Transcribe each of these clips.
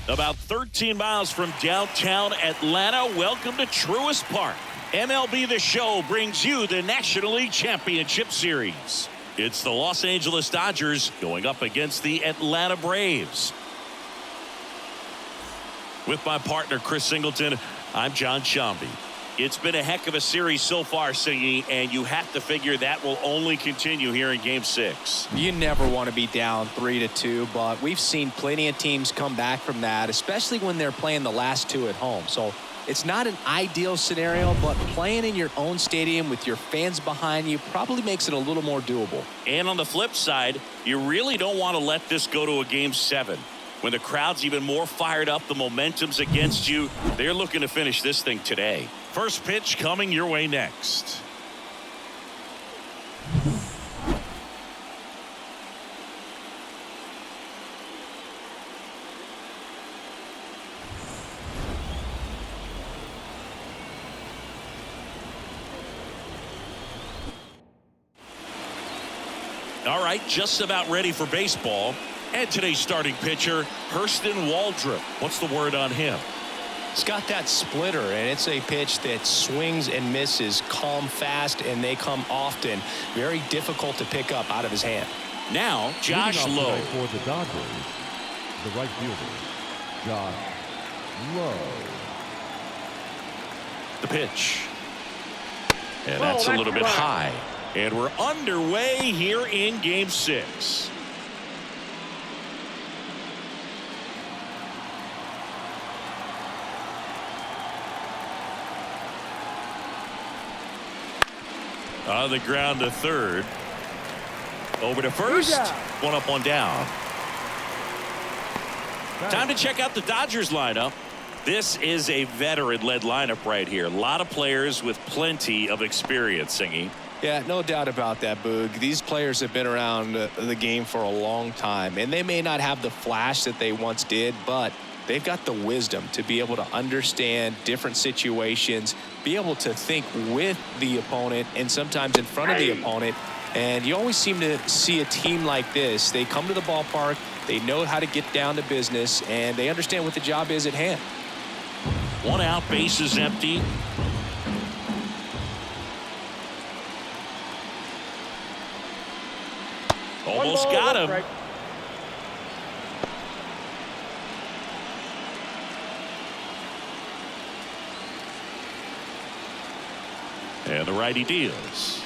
About 13 miles from downtown Atlanta, welcome to Truist Park. MLB The Show brings you the National League Championship Series. It's the Los Angeles Dodgers going up against the Atlanta Braves. With my partner, Chris Singleton, I'm John Shambi. It's been a heck of a series so far, Singy, and you have to figure that will only continue here in Game 6. You never want to be down 3-2, but we've seen plenty of teams come back from that, especially when they're playing the last two at home. So it's not an ideal scenario, but playing in your own stadium with your fans behind you probably makes it a little more doable. And on the flip side, you really don't want to let this go to a Game 7. When the crowd's even more fired up, the momentum's against you. They're looking to finish this thing today. First pitch coming your way next. All right, just about ready for baseball. And today's starting pitcher, Hurston Waldrop. What's the word on him? It's got that splitter, and it's a pitch that swings and misses, come fast, and they come often. Very difficult to pick up out of his hand. Now, Josh Lowe. For the Dodgers, the right fielder, Josh Lowe. The pitch. And that's a little bit high. And we're underway here in Game 6. On the ground to third. Over to first. One up, one down. Time to check out the Dodgers lineup. This is a veteran-led lineup right here. A lot of players with plenty of experience, Singy. Yeah, no doubt about that, Boog. These players have been around the game for a long time, and they may not have the flash that they once did, but they've got the wisdom to be able to understand different situations, be able to think with the opponent and sometimes in front of the opponent. And you always seem to see a team like this. They come to the ballpark, they know how to get down to business, and they understand what the job is at hand. One out, base is empty. Almost got him. And the righty deals.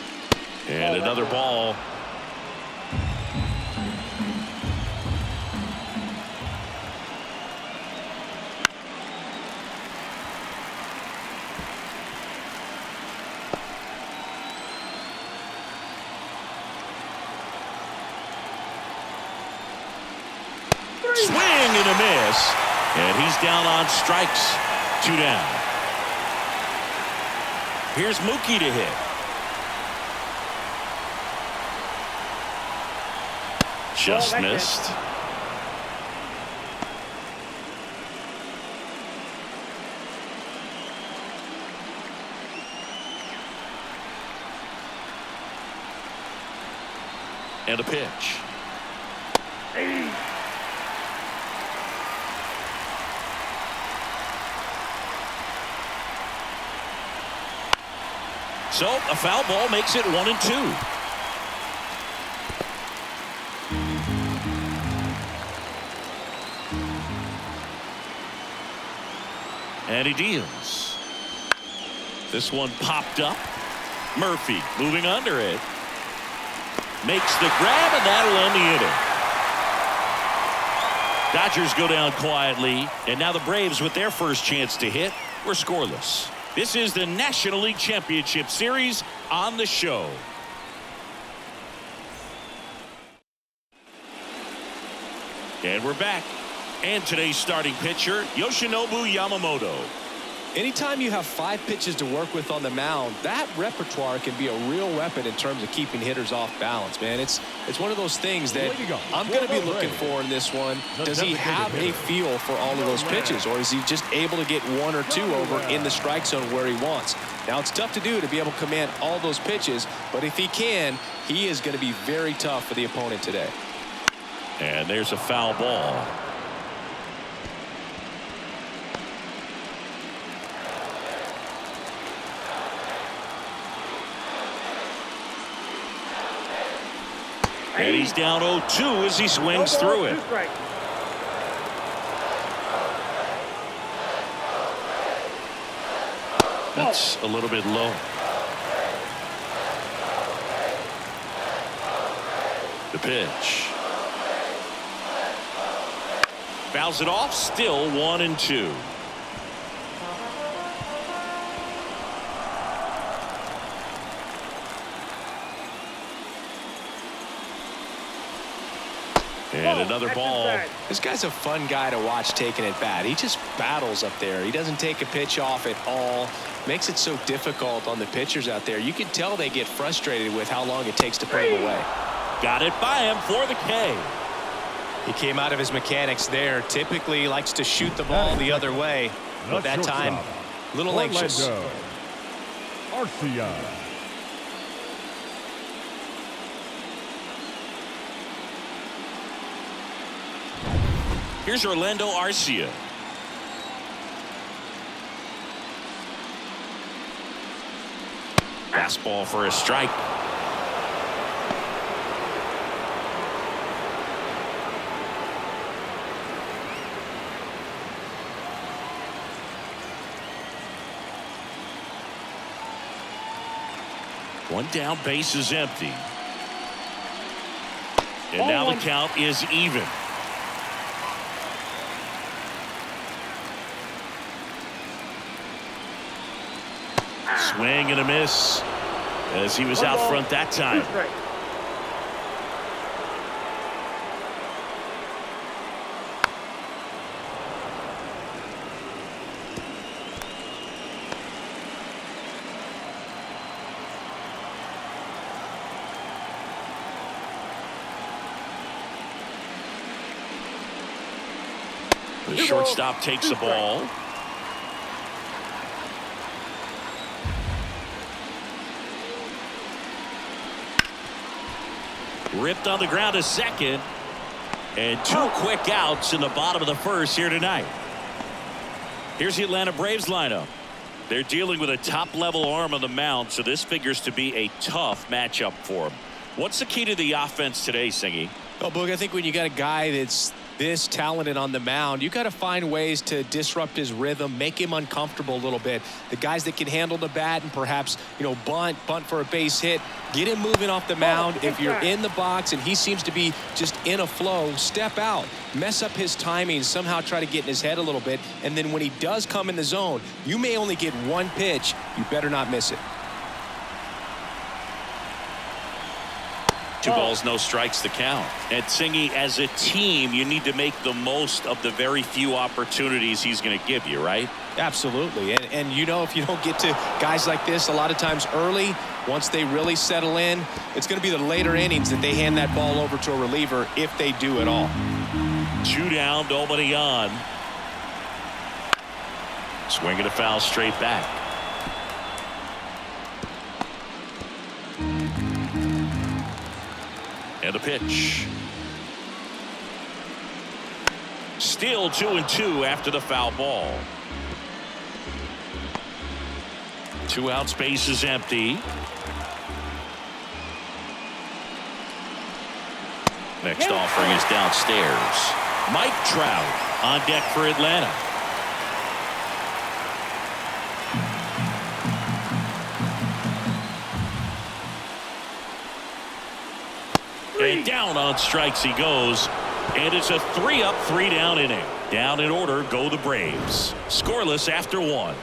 And another ball. Swing and a miss. And he's down on strikes. 2 down. Here's Mookie to hit. Just missed. And a pitch. So a foul ball makes it 1-2. And he deals. This one popped up. Murphy moving under it. Makes the grab, and that'll end the inning. Dodgers go down quietly, and now the Braves, with their first chance to hit, were scoreless. This is the National League Championship Series on the show. And we're back. And today's starting pitcher, Yoshinobu Yamamoto. Anytime you have 5 pitches to work with on the mound, that repertoire can be a real weapon in terms of keeping hitters off balance, man. It's one of those things that I'm going to be looking for in this one. Does he have a feel for all of those pitches, or is he just able to get 1 or 2 over in the strike zone where he wants? Now, it's tough to do to be able to command all those pitches, but if he can, he is going to be very tough for the opponent today. And there's a foul ball. And he's down 0-2 as he swings through it. That's a little bit low. The pitch. Fouls it off, still 1-2. And another ball. This guy's a fun guy to watch taking at bat. He just battles up there. He doesn't take a pitch off at all. Makes it so difficult on the pitchers out there. You can tell they get frustrated with how long it takes to put him away. Got it by him for the K. He came out of his mechanics there. Typically likes to shoot the ball the other way. But that time, a little anxious. Arcia. Here's Orlando Arcia. Fastball for a strike. One down, base is empty. And now the count is even. Swing and a miss as he was out front that time. The shortstop takes the ball. Ripped on the ground to second. And two quick outs in the bottom of the first here tonight. Here's the Atlanta Braves lineup. They're dealing with a top-level arm on the mound, so this figures to be a tough matchup for them. What's the key to the offense today, Singy? Well, Boog, I think when you got a guy that's this talented on the mound, you got to find ways to disrupt his rhythm, make him uncomfortable a little bit. The guys that can handle the bat and perhaps, bunt for a base hit, get him moving off the mound. If you're in the box and he seems to be just in a flow, step out, mess up his timing, somehow try to get in his head a little bit. And then when he does come in the zone, you may only get one pitch. You better not miss it. 2 balls, no strikes to count. And Singy, as a team, you need to make the most of the very few opportunities he's going to give you, right? Absolutely. And if you don't get to guys like this a lot of times early, once they really settle in, it's going to be the later innings that they hand that ball over to a reliever, if they do at all. 2 down, nobody on. Swinging a foul straight back. And a pitch. Still 2-2 after the foul ball. 2 outs, base is empty. Next offering is downstairs. Mike Trout on deck for Atlanta. And down on strikes he goes. And it's a 3-up, 3-down inning. Down in order go the Braves. Scoreless after 1.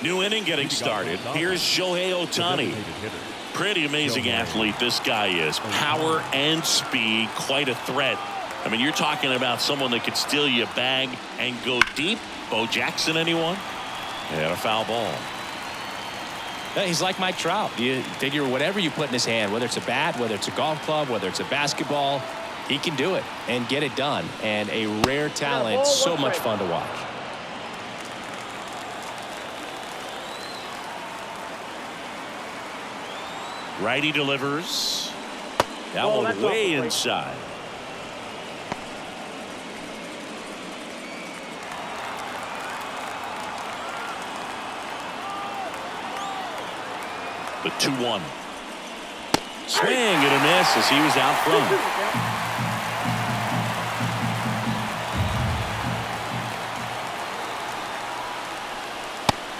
New inning getting started. Here's Shohei Ohtani. Pretty amazing athlete this guy is. Power and speed, quite a threat. I mean, you're talking about someone that could steal you a bag and go deep. Bo Jackson, anyone? And a foul ball. He's like Mike Trout. You figure whatever you put in his hand, whether it's a bat, whether it's a golf club, whether it's a basketball, he can do it and get it done. And a rare talent, so much fun to watch. Righty delivers. That one way inside. The 2-1. Swing and a miss as he was out front.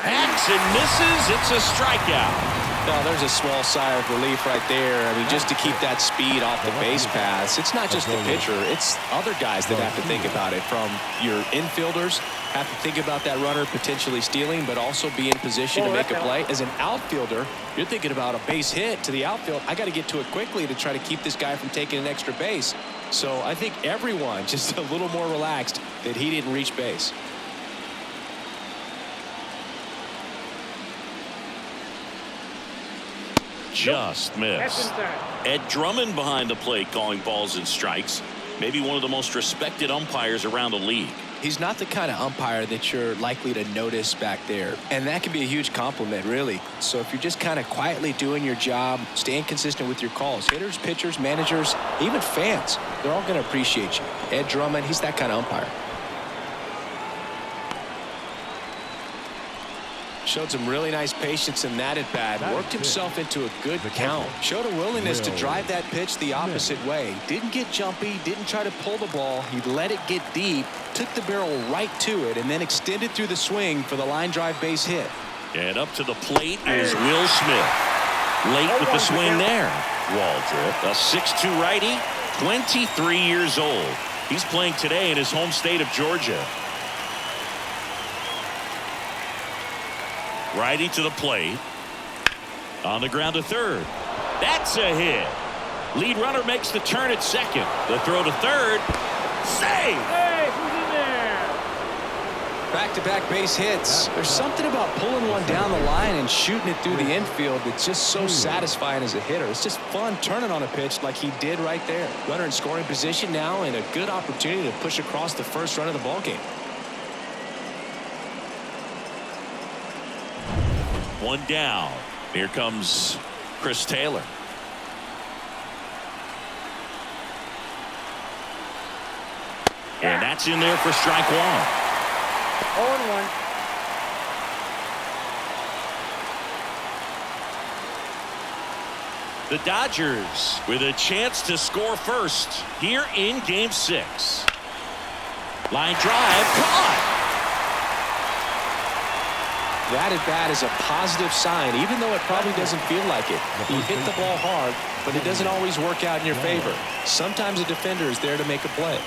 Hacks and misses. It's a strikeout. Well, there's a small sigh of relief right there. I mean, just to keep that speed off the base paths. It's not just the pitcher. It's other guys that have to think about it. From your infielders, have to think about that runner potentially stealing, but also be in position to make a play. As an outfielder, you're thinking about a base hit to the outfield. I got to get to it quickly to try to keep this guy from taking an extra base. So I think everyone just a little more relaxed that he didn't reach base. Just missed. Ed Drummond behind the plate calling balls and strikes. Maybe one of the most respected umpires around the league. He's not the kind of umpire that you're likely to notice back there. And that can be a huge compliment, really. So if you're just kind of quietly doing your job, staying consistent with your calls, hitters, pitchers, managers, even fans, they're all going to appreciate you. Ed Drummond, he's that kind of umpire. Showed some really nice patience in that at bat. Worked himself into a good count. Showed a willingness to drive that pitch the opposite way. Didn't get jumpy. Didn't try to pull the ball. He let it get deep. Took the barrel right to it and then extended through the swing for the line drive base hit. And up to the plate is Will Smith. Late with the swing there. Waldrop, a 6'2 righty, 23 years old. He's playing today in his home state of Georgia. Righty to the plate. On the ground to third. That's a hit. Lead runner makes the turn at second. The throw to third. Save! Hey, who's in there? Back-to-back base hits. There's something about pulling one down the line and shooting it through the infield that's just so satisfying as a hitter. It's just fun turning on a pitch like he did right there. Runner in scoring position now and a good opportunity to push across the first run of the ballgame. 1 down. Here comes Chris Taylor. And that's in there for strike one. 0-1. The Dodgers with a chance to score first here in Game 6. Line drive, caught. That at bat is a positive sign, even though it probably doesn't feel like it. He hit the ball hard, but it doesn't always work out in your favor. Sometimes a defender is there to make a play.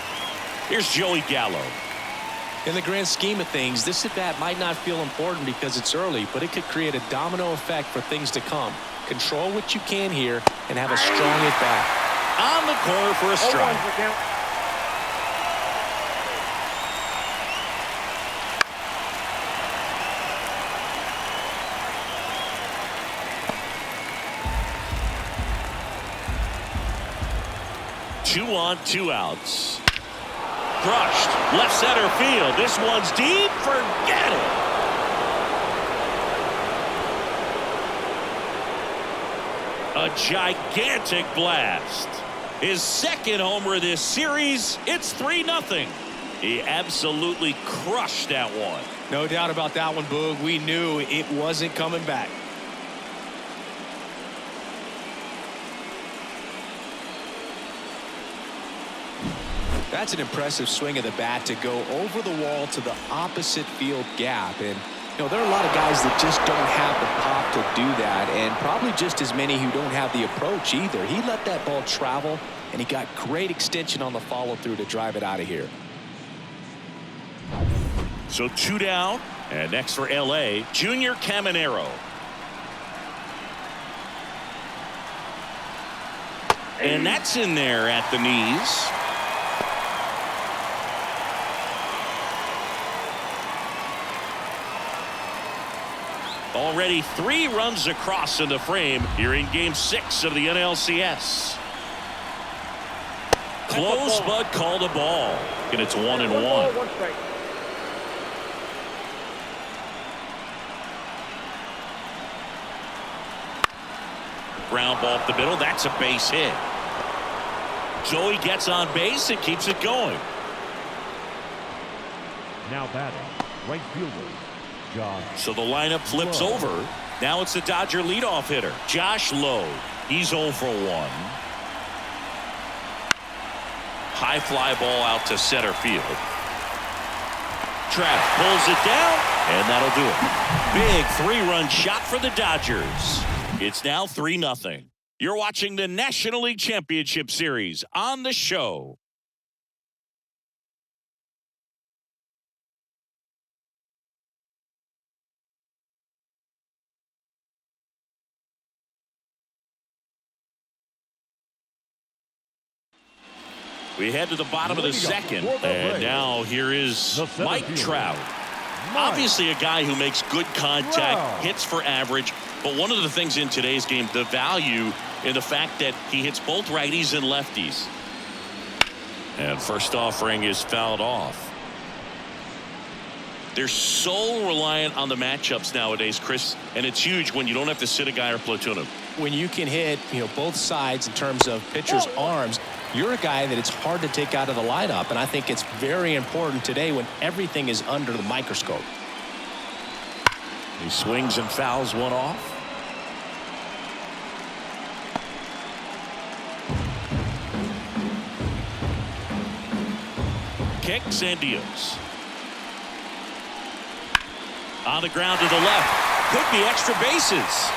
Here's Joey Gallo. In the grand scheme of things, this at bat might not feel important because it's early, but it could create a domino effect for things to come. Control what you can here and have a strong at bat. On the corner for a strike. 0-1 for count. Two on, 2 outs. Crushed. Left center field. This one's deep. Forget it. A gigantic blast. His second homer this series. It's 3-0. He absolutely crushed that one. No doubt about that one, Boog. We knew it wasn't coming back. That's an impressive swing of the bat to go over the wall to the opposite field gap. And, you know, there are a lot of guys that just don't have the pop to do that, and probably just as many who don't have the approach either. He let that ball travel, and he got great extension on the follow-through to drive it out of here. So 2 down, and next for L.A., Junior Caminero. And that's in there at the knees. Already 3 runs across in the frame here in Game 6 of the NLCS. Close, but called a ball. And it's 1-1. 1 strike. Ground ball up the middle. That's a base hit. Joey gets on base and keeps it going. Now batting, right fielder, Josh. So the lineup flips over. Now it's the Dodger leadoff hitter, Josh Lowe. He's 0 for 1. High fly ball out to center field. Trout pulls it down, and that'll do it. Big 3-run shot for the Dodgers. It's now 3-0. You're watching the National League Championship Series on the show. We head to the bottom of the second, and now here is Mike Trout. Obviously a guy who makes good contact, hits for average, but one of the things in today's game, the value in the fact that he hits both righties and lefties. And first offering is fouled off. They're so reliant on the matchups nowadays, Chris, and it's huge when you don't have to sit a guy or platoon him. When you can hit, both sides in terms of pitchers' arms, you're a guy that it's hard to take out of the lineup, and I think it's very important today when everything is under the microscope. He swings and fouls one off. Kicks and deals. On the ground to the left. Could be extra bases.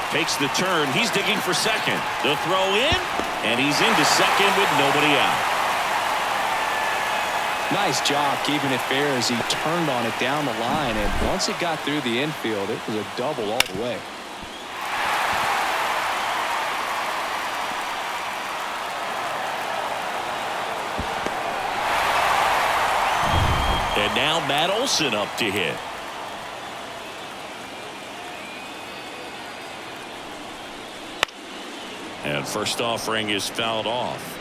Takes the turn. He's digging for second. The throw in, and he's into second with nobody out. Nice job keeping it fair as he turned on it down the line, and once it got through the infield, it was a double all the way. And now Matt Olson up to hit. And first offering is fouled off.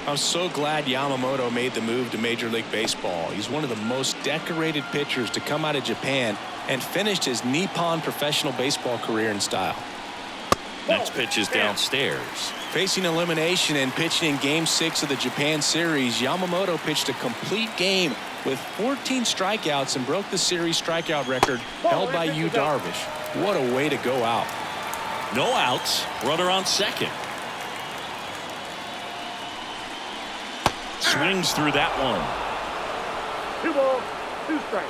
I'm so glad Yamamoto made the move to Major League Baseball. He's one of the most decorated pitchers to come out of Japan and finished his Nippon professional baseball career in style. Next pitch is downstairs. Facing elimination and pitching in Game 6 of the Japan series, Yamamoto pitched a complete game with 14 strikeouts and broke the series strikeout record held by Yu Darvish. What a way to go out. No outs. Runner on second. Swings through that one. 2 balls, 2 strikes.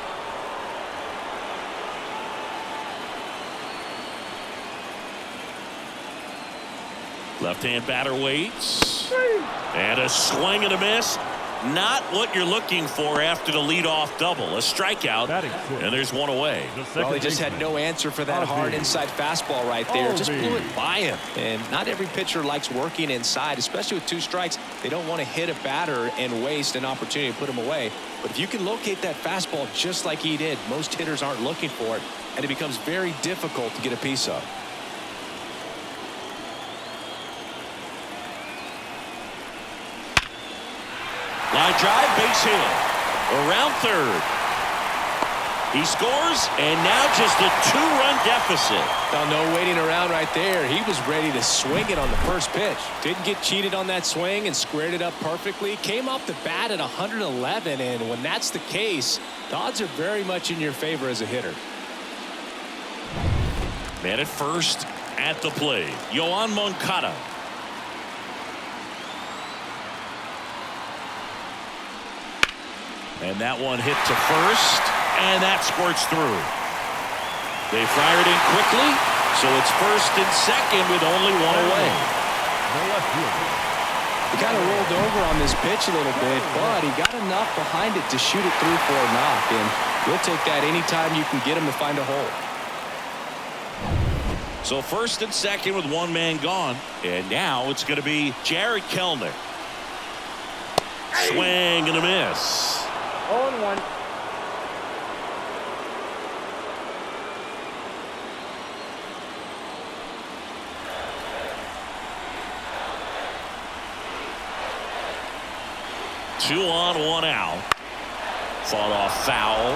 Left-hand batter waits. And a swing and a miss. Not what you're looking for after the leadoff double. A strikeout, and there's one away. Well, he just had no answer for that hard inside fastball right there. Just blew it by him. And not every pitcher likes working inside, especially with 2 strikes. They don't want to hit a batter and waste an opportunity to put him away. But if you can locate that fastball just like he did, most hitters aren't looking for it, and it becomes very difficult to get a piece of. Line drive, base hit. Around third. He scores, and now just a 2-run deficit. Now, no waiting around right there. He was ready to swing it on the first pitch. Didn't get cheated on that swing and squared it up perfectly. Came off the bat at 111, and when that's the case, the odds are very much in your favor as a hitter. Man at first at the plate, Yoan Moncada. And that one hit to first, and that squirts through. They fire it in quickly, so it's first and second with only one away. He kind of rolled over on this pitch a little bit, but he got enough behind it to shoot it through for a knock, and you'll take that anytime you can get him to find a hole. So first and second with one man gone, and now it's going to be Jared Kelenic. Swing and a miss. 0-1. Two on, one out. Fought off foul.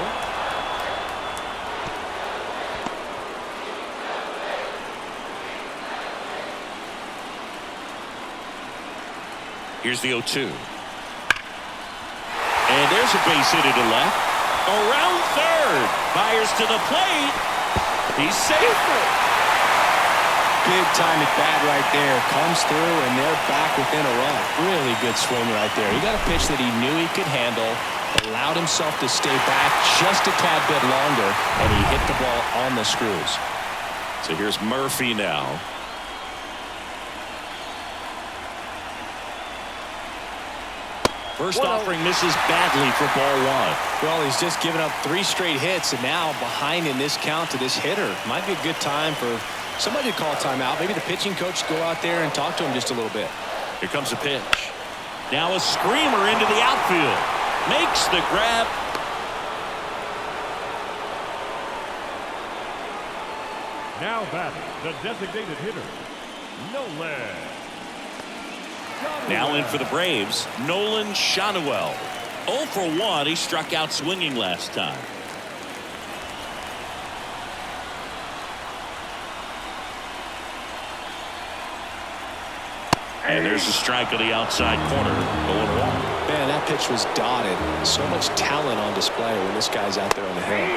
Here's the 0-2. And there's a base hit to left. Around third. Fires to the plate. He's safe. Big time at bat right there. Comes through, and they're back within a run. Really good swing right there. He got a pitch that he knew he could handle, allowed himself to stay back just a tad bit longer, and he hit the ball on the screws. So here's Murphy now. First offering misses badly for ball one. Well, he's just given up 3 straight hits, and now behind in this count to this hitter. Might be a good time for somebody to call a timeout. Maybe the pitching coach go out there and talk to him just a little bit. Here comes a pitch. Now a screamer into the outfield. Makes the grab. Now batting, the designated hitter, Nolan. Now in for the Braves, Nolan Shanuel. 0 for 1. He struck out swinging last time. And there's a strike on the outside corner. 0-1. Man, that pitch was dotted. So much talent on display when this guy's out there on the hill.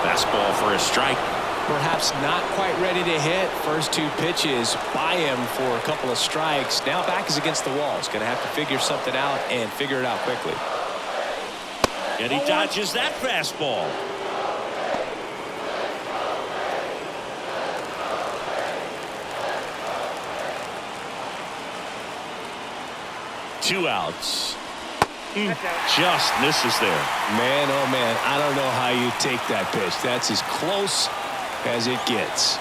Fastball for a strike. Perhaps not quite ready to hit. First 2 pitches by him for a couple of strikes. Now back is against the wall. He's going to have to figure something out and figure it out quickly. And he dodges that fastball. Two outs. Just misses there. Man, oh man, I don't know how you take that pitch. That's as close as it gets.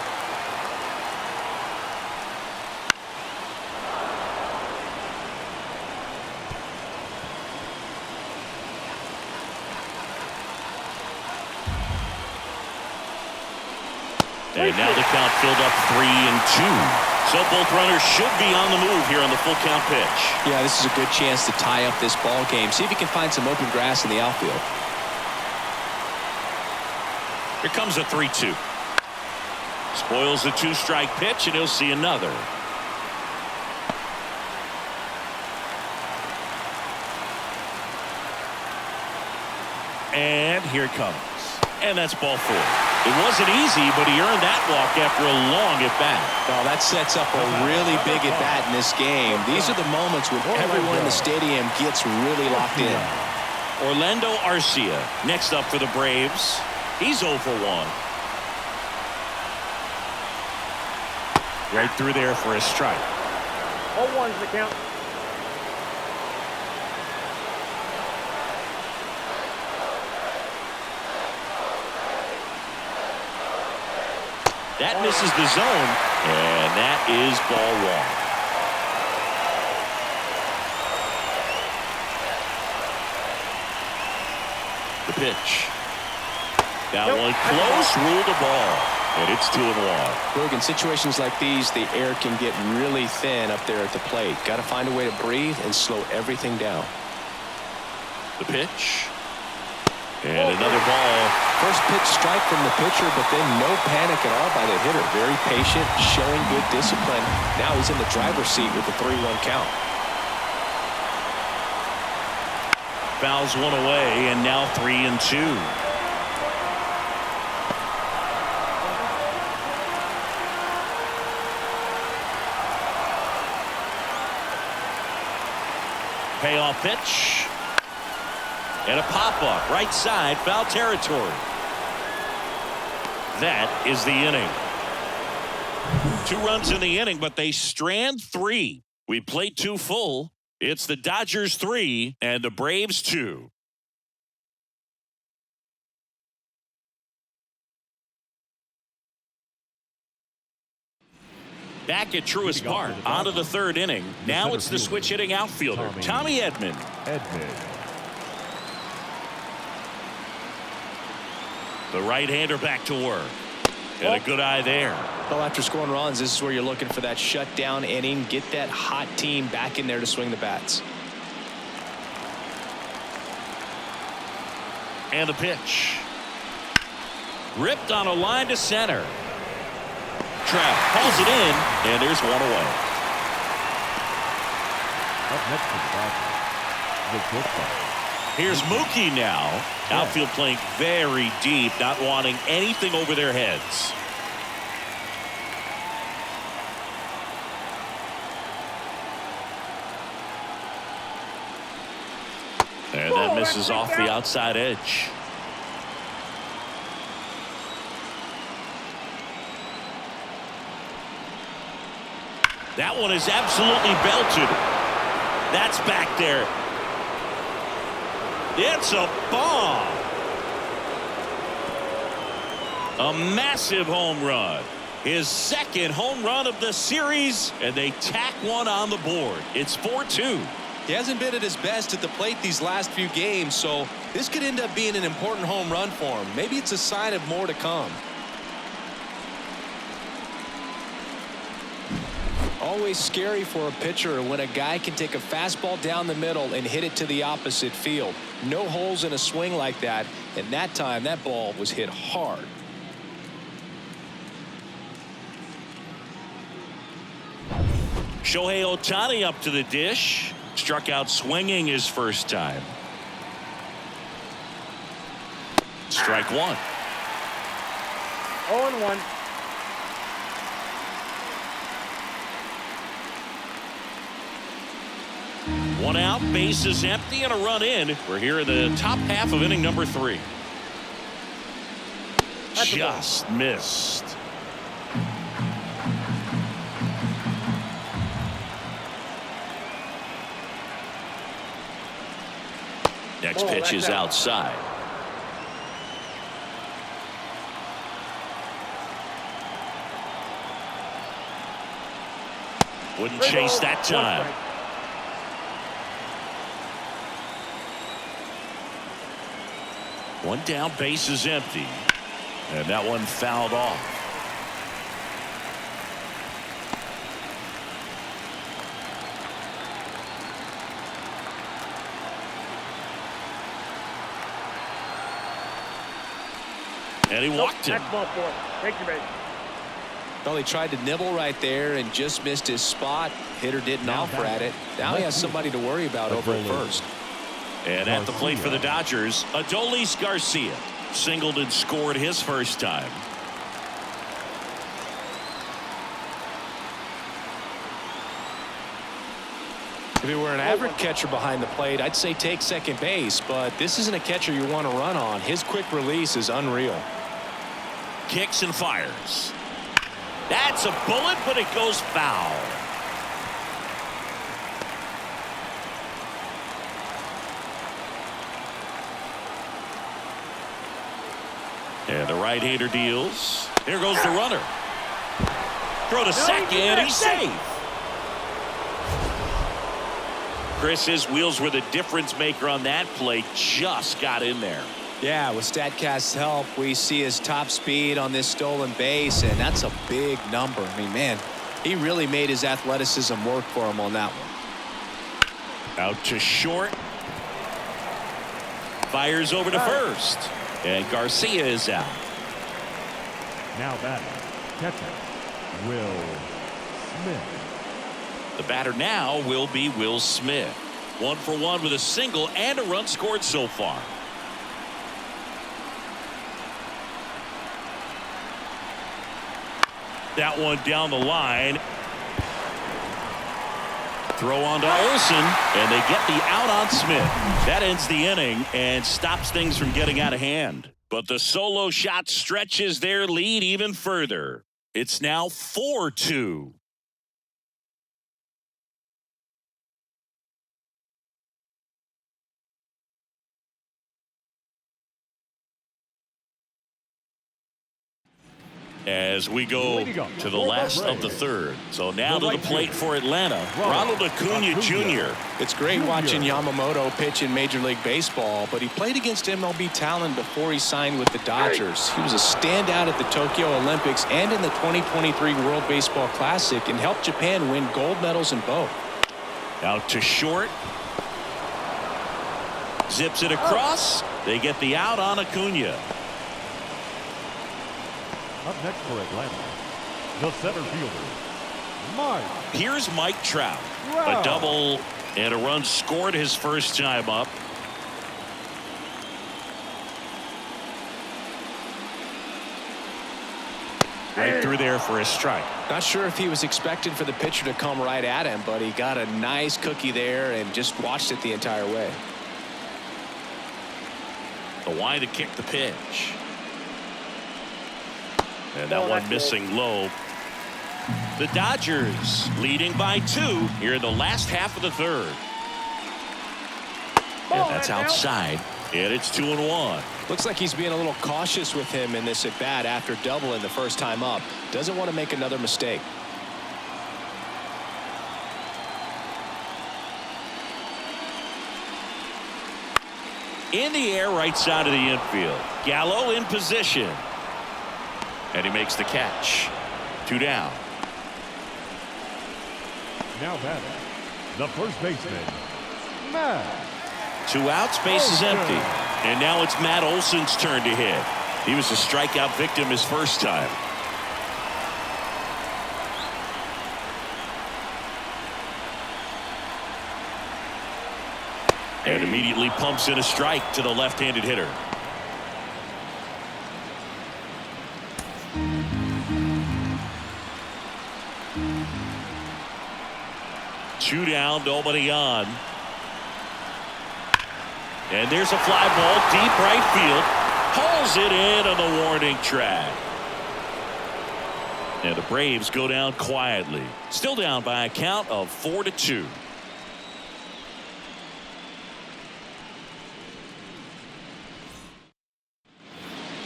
And now the count filled up 3-2. So both runners should be on the move here on the full count pitch. Yeah, this is a good chance to tie up this ball game. See if you can find some open grass in the outfield. Here comes a 3-2. Spoils the 2-strike pitch, and he'll see another. And here it comes. And that's ball 4. It wasn't easy, but he earned that walk after a long at-bat. Well, that sets up a really big at-bat in this game. These are the moments when everyone in the stadium gets really locked in. Orlando Arcia next up for the Braves. He's 0 for 1. Right through there for a strike. 0-1's the count. That misses the zone, and that is ball 1. The pitch. That one close, ruled a ball, and it's 2-1. Look, in situations like these, the air can get really thin up there at the plate. Got to find a way to breathe and slow everything down. The pitch. And another ball. First pitch strike from the pitcher, but then no panic at all by the hitter. Very patient, showing good discipline. Now he's in the driver's seat with the 3-1 count. Fouls one away, and now 3-2. Payoff pitch. And a pop-up right side, foul territory. That is the inning. 2 runs in the inning, but they strand 3. We played 2 full. It's the Dodgers 3 and the Braves 2. Back at Truist Park, on to the 3rd inning. Now it's the switch-hitting outfielder, Tommy Edman. The right-hander back to work. And a good eye there. Well, after scoring runs, this is where you're looking for that shutdown inning. Get that hot team back in there to swing the bats. And the pitch. Ripped on a line to center. Trout calls it in, and there's one away. Up next to the Dodgers, the pitcher. Here's Mookie now. Outfield playing very deep, not wanting anything over their heads. misses off the outside edge. That one is absolutely belted. That's back there. It's a bomb. A massive home run. His second home run of the series, and they tack one on the board. It's 4-2. He hasn't been at his best at the plate these last few games, so this could end up being an important home run for him. Maybe it's a sign of more to come. Always scary for a pitcher when a guy can take a fastball down the middle and hit it to the opposite field. No holes in a swing like that, and that time that ball was hit hard. Shohei Ohtani up to the dish. Struck out swinging his first time. Strike one. 0-1. One out, bases empty, and a run in. We're here in the top half of inning number 3. Just missed. Next pitch is outside. Wouldn't chase that time. One down, base is empty. And that one fouled off. And he walked him. Next ball for it. Take your base. Well, he tried to nibble right there and just missed his spot. Hitter didn't offer at it. Now he has somebody to worry about over at first. And at the plate for the Dodgers, Adolis Garcia singled and scored his first time. If he were an average catcher behind the plate, I'd say take second base, but this isn't a catcher you want to run on. His quick release is unreal. Kicks and fires. That's a bullet, but it goes foul. And the right-hander deals. Here goes the runner. Throw to second. He's safe. Chris, his wheels were the difference maker on that play. Just got in there. Yeah, with StatCast's help, we see his top speed on this stolen base, and that's a big number. I mean, man, he really made his athleticism work for him on that one. Out to short. Fires over to first. And Garcia is out. Now batting, catcher, Will Smith. The batter now will be Will Smith. 1 for 1 with a single and a run scored so far. That one down the line. Throw on to Olsen, and they get the out on Smith. That ends the inning and stops things from getting out of hand. But the solo shot stretches their lead even further. It's now 4-2. As we go to the last of the third. So now to the plate for Atlanta, Ronald Acuna Jr. It's great watching Yamamoto pitch in Major League Baseball, but he played against MLB talent before he signed with the Dodgers. He was a standout at the Tokyo Olympics and in the 2023 World Baseball Classic and helped Japan win gold medals in both. Out to short. Zips it across. They get the out on Acuna. Up next for Atlanta, the center fielder, Mike. Here's Mike Trout. A double and a run scored his first time up. Right through there for a strike. Not sure if he was expecting for the pitcher to come right at him, but he got a nice cookie there and just watched it the entire way. The wind to kick the pitch. And that one missing low. The Dodgers leading by 2 here in the last half of the third. And that's outside. And it's 2-1. Looks like he's being a little cautious with him in this at bat after doubling the first time up. Doesn't want to make another mistake. In the air, right side of the infield. Gallo in position. And he makes the catch. 2 down. Now batting, the first baseman, Matt. 2 outs, base is empty. And now it's Matt Olson's turn to hit. He was a strikeout victim his first time. And immediately pumps in a strike to the left-handed hitter. Two down, nobody on. And there's a fly ball deep right field. Hauls it in on the warning track. And the Braves go down quietly. Still down by a count of 4-2.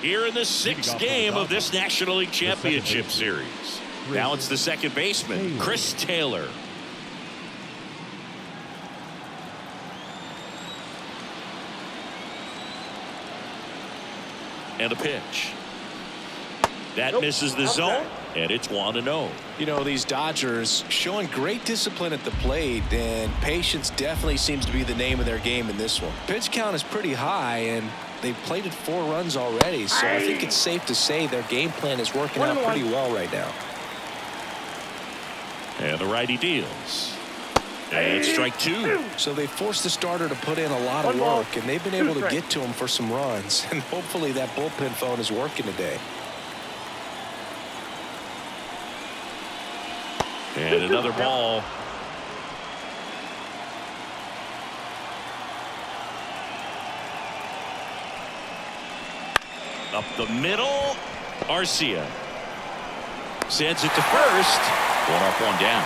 Here in the 6th game of this National League Championship Series. Now it's the second baseman, Chris Taylor. And a pitch. That misses the zone, and it's 1-0. You know, these Dodgers showing great discipline at the plate, and patience definitely seems to be the name of their game in this one. Pitch count is pretty high, and they've plated 4 runs already, so I think it's safe to say their game plan is working out pretty well right now. And the righty deals. And strike 2. So they forced the starter to put in a lot of work, and they've been able to get to him for some runs. And hopefully that bullpen phone is working today. And another ball. Up the middle. Arcia sends it to first. 1 up, 1 down.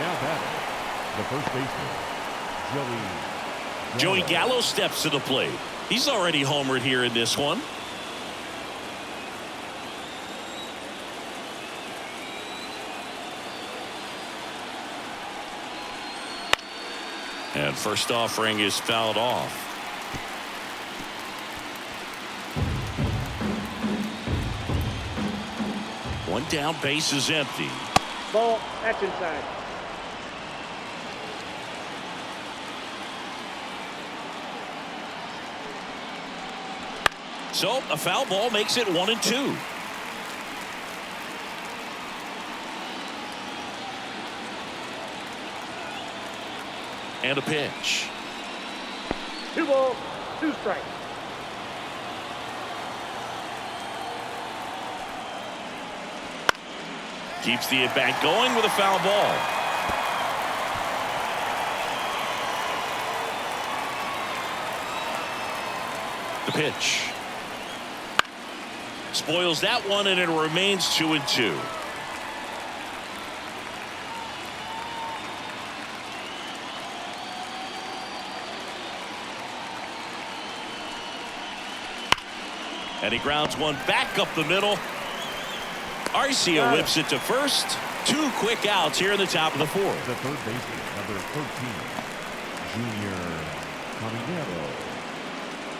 Now batting, the first baseman, Joey Gallo steps to the plate. He's already homered here in this one. And first offering is fouled off. One down, base is empty. Ball, that's inside. So a foul ball makes it 1-2. And a pitch. 2 balls, 2 strikes. Keeps the at-bat going with a foul ball. The pitch. Spoils that one, and it remains 2-2. And he grounds one back up the middle. Arcia whips it to first. 2 quick outs here in the top of the 4th. The third baseman, number 13, Junior Caminero.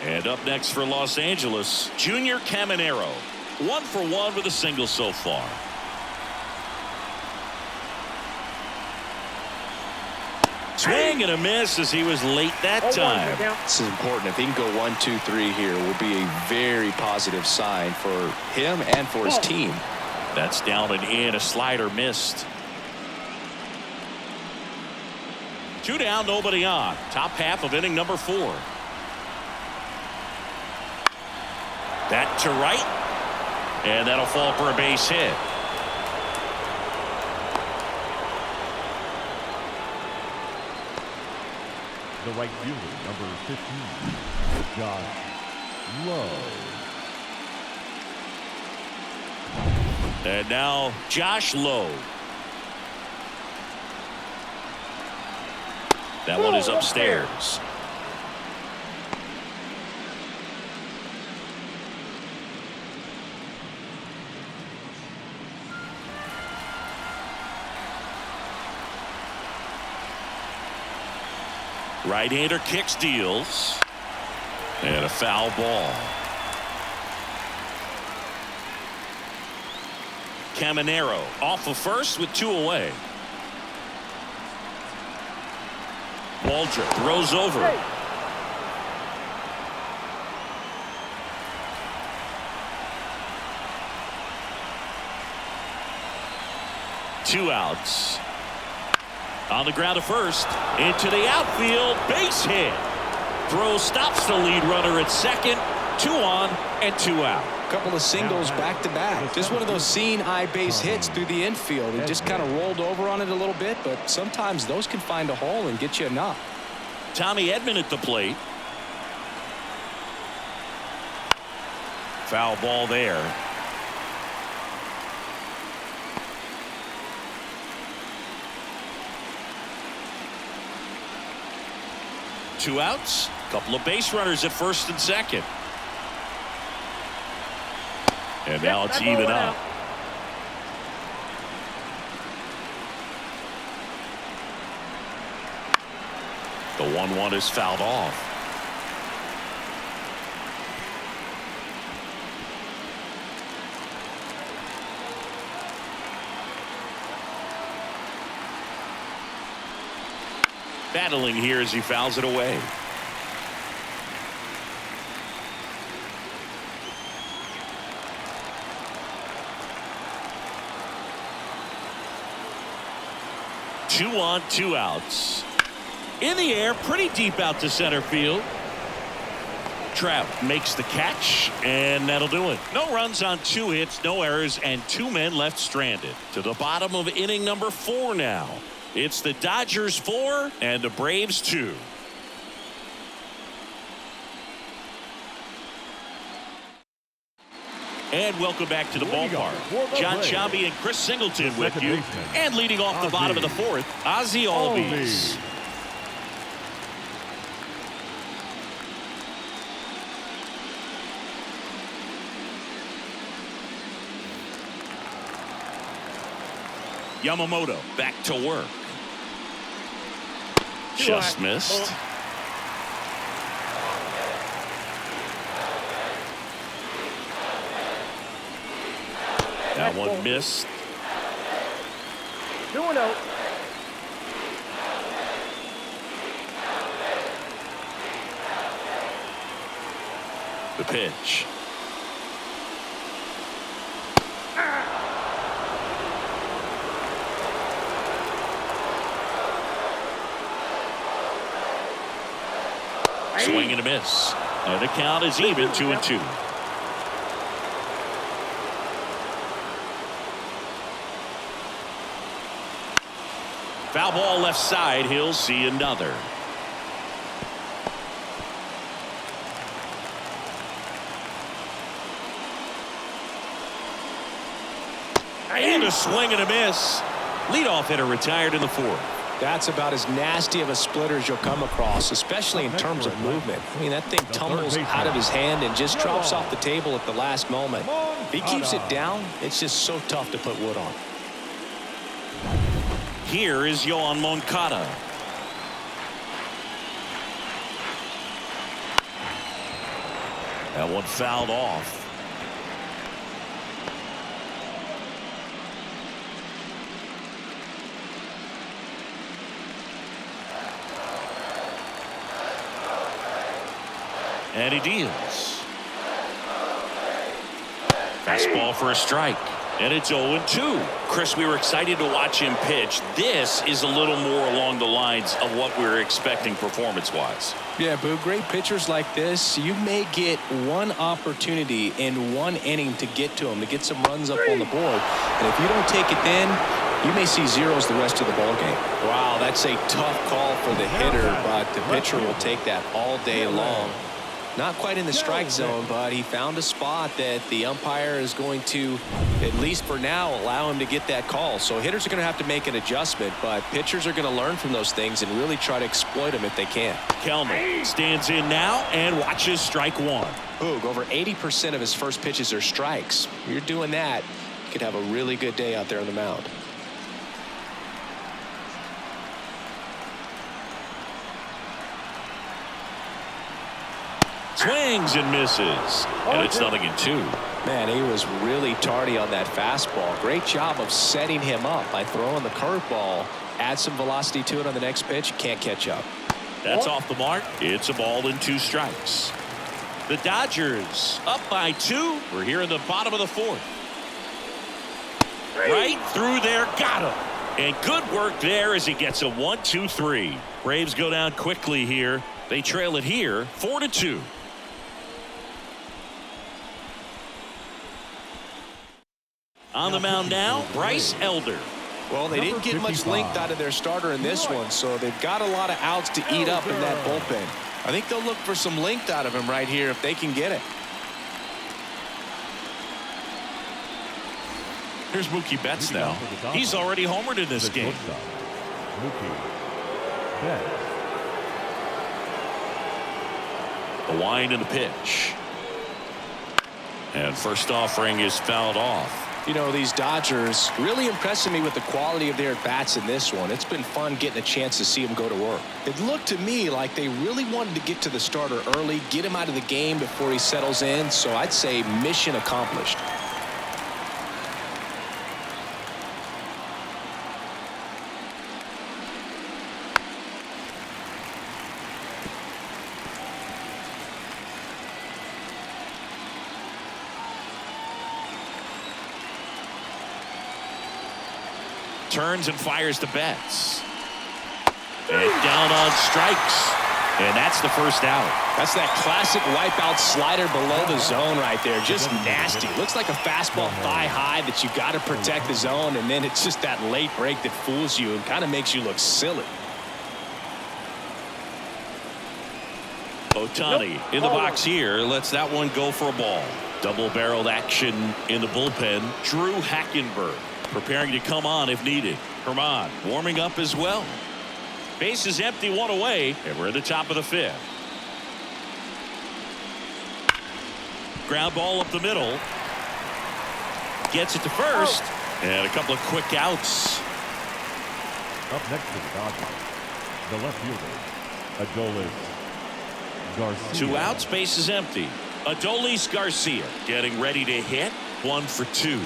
And up next for Los Angeles, Junior Caminero. 1 for 1 with a single so far. Swing and a miss as he was late that time. This is important. If he can go 1, 2, 3 here, will be a very positive sign for him and for his team. That's down and in. A slider missed. 2 down, nobody on. Top half of inning number 4. That to right. And that'll fall for a base hit. the right fielder, number 15, Josh Lowe. And now Josh Lowe. That one is upstairs. Right-hander kicks, deals. And a foul ball. Caminero off of first with 2 away. Waldrop throws over. Two outs. On the ground to first. Into the outfield. Base hit. Throw stops the lead runner at second. 2 on and 2 out. Couple of singles back to back. Just one of those seeing eye base hits through the infield. He just kind of rolled over on it a little bit, but sometimes those can find a hole and get you a knock. Tommy Edman at the plate. Foul ball there. Two outs. Couple of base runners at first and second. And now it's even up. The 1-1 is fouled off. Battling here as he fouls it away. Two on, 2 outs. In the air, pretty deep out to center field. Trout makes the catch, and that'll do it. No runs on 2 hits, no errors, and 2 men left stranded. To the bottom of inning number 4 now. It's the Dodgers 4 and the Braves 2. And welcome back to the ballpark. John Sciambi and Chris Singleton with you. And leading off the bottom of the 4th, Ozzie Albies. Yamamoto back to work. Just missed. That one missed. 2-0. The pitch. Swing and a miss. And the count is even 2-2. Foul ball left side. He'll see another. And a swing and a miss. Leadoff hitter retired in the 4th. That's about as nasty of a splitter as you'll come across, especially in terms of movement. I mean, that thing tumbles out of his hand and just drops off the table at the last moment. If he keeps it down, it's just so tough to put wood on. Here is Yoan Moncada. That one fouled off. And he deals. Fastball for a strike. And it's 0-2. Chris, we were excited to watch him pitch. This is a little more along the lines of what we were expecting performance-wise. Yeah, Boo, great pitchers like this, you may get one opportunity in one inning to get to them, to get some runs up on the board. And if you don't take it then, you may see zeros the rest of the ball game. Wow, that's a tough call for the hitter, but the pitcher will take that all day long. Not quite in the strike zone, but he found a spot that the umpire is going to, at least for now, allow him to get that call. So hitters are going to have to make an adjustment, but pitchers are going to learn from those things and really try to exploit them if they can. Kelman stands in now and watches strike one. Boog, over 80% of his first pitches are strikes. You're doing that, you could have a really good day out there on the mound. Swings and misses. And it's 0-2. Man, he was really tardy on that fastball. Great job of setting him up by throwing the curveball. Add some velocity to it on the next pitch. Can't catch up. That's off the mark. It's a ball and 2 strikes. The Dodgers up by 2. We're here in the bottom of the 4th. Right through there. Got him. And good work there as he gets a 1-2-3. Braves go down quickly here. They trail it here 4-2. On the mound now, Bryce Elder. Well, they didn't get much length out of their starter in this one, so they've got a lot of outs to eat up in that bullpen. I think they'll look for some length out of him right here if they can get it. Here's Mookie Betts now. He's already homered in this game. Mookie Betts. The wind and the pitch. And first offering is fouled off. You know, these Dodgers really impressing me with the quality of their at-bats in this one. It's been fun getting a chance to see them go to work. It looked to me like they really wanted to get to the starter early, get him out of the game before he settles in, so I'd say mission accomplished. Turns and fires to Betts. And down on strikes. And that's the first out. That's that classic wipeout slider below the zone right there. Just nasty. Looks like a fastball thigh high that you got to protect the zone, and then it's just that late break that fools you and kind of makes you look silly. Ohtani in the box here lets that one go for a ball. Double-barreled action in the bullpen. Drew Hackenberg preparing to come on if needed. Herman warming up as well. Base is empty, 1 away, and we're at the top of the 5th. Ground ball up the middle. Gets it to first. And a couple of quick outs. Up next to the Dodgers, the left fielder, Adolis Garcia. 2 outs, base is empty. Adolis Garcia getting ready to hit. 1 for 2.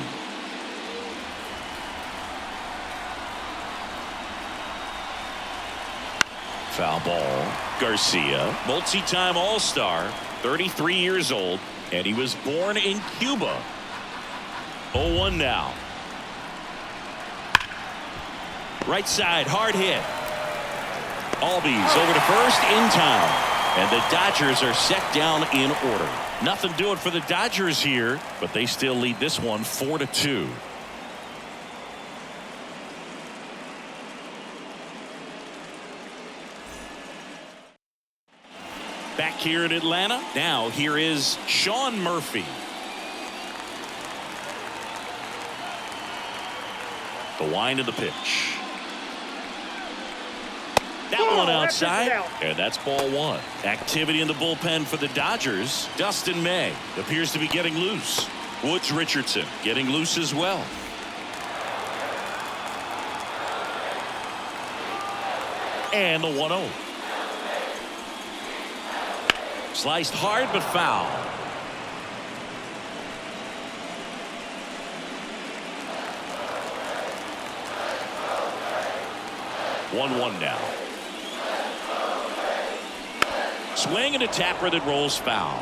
Foul ball. Garcia, multi-time All-Star, 33 years old, and he was born in Cuba. 0-1 now. Right side, hard hit. Albies over to first in time, and the Dodgers are set down in order. Nothing doing for the Dodgers here, but they still lead this one 4-2. Back here in Atlanta. Now here is Sean Murphy. The wind of the pitch. That one outside, and that's ball 1. Activity in the bullpen for the Dodgers. Dustin May appears to be getting loose. Woods Richardson getting loose as well. And the 1-0. Sliced hard but foul. One now. Swing and a tapper that rolls foul.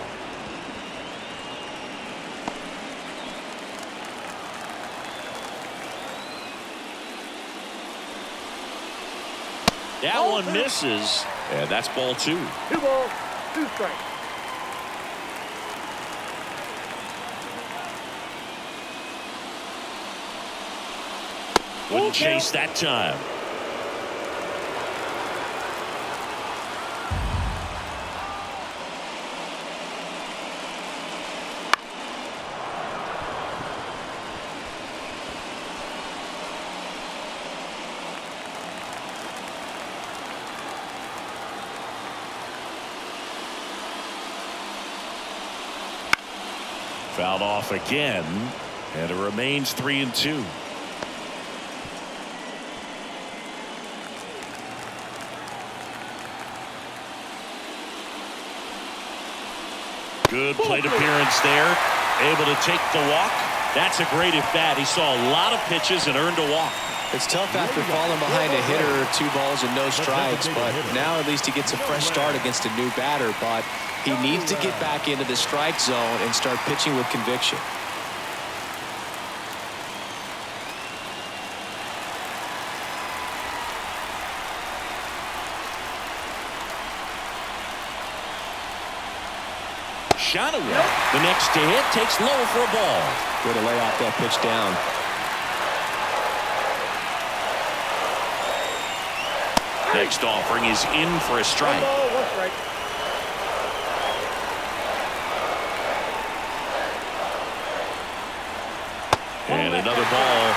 That one misses, and that's ball 2. 2 balls, 2 strikes. Wouldn't chase that time. Fouled off again, and it remains 3-2. Good plate appearance there. Able to take the walk. That's a great at bat. He saw a lot of pitches and earned a walk. It's tough after falling behind a hitter, 2 balls and no strikes, but now at least he gets a fresh start against a new batter. But he needs to get back into the strike zone and start pitching with conviction. Shot away. The next to hit takes low for a ball. Way to lay off that pitch down. Next offering is in for a strike. One strike. And another ball.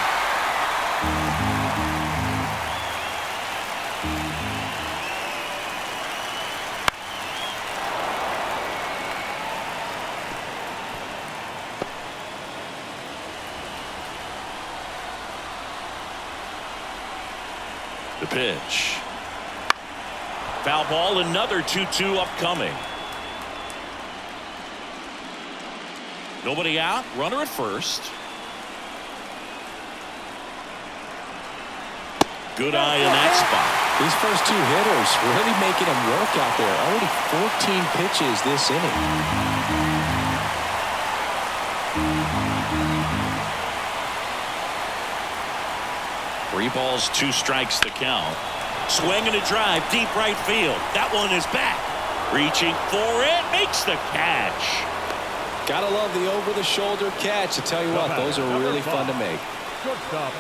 The pitch. Foul ball, another 2-2 upcoming. Nobody out, runner at first. Good eye in that spot. These first 2 hitters really making him work out there. Already 14 pitches this inning. 3 balls, 2 strikes the count. Swing and a drive, deep right field. That one is back. Reaching for it, makes the catch. Gotta love the over-the-shoulder catch. I tell you what, those are really fun to make. Shortstop,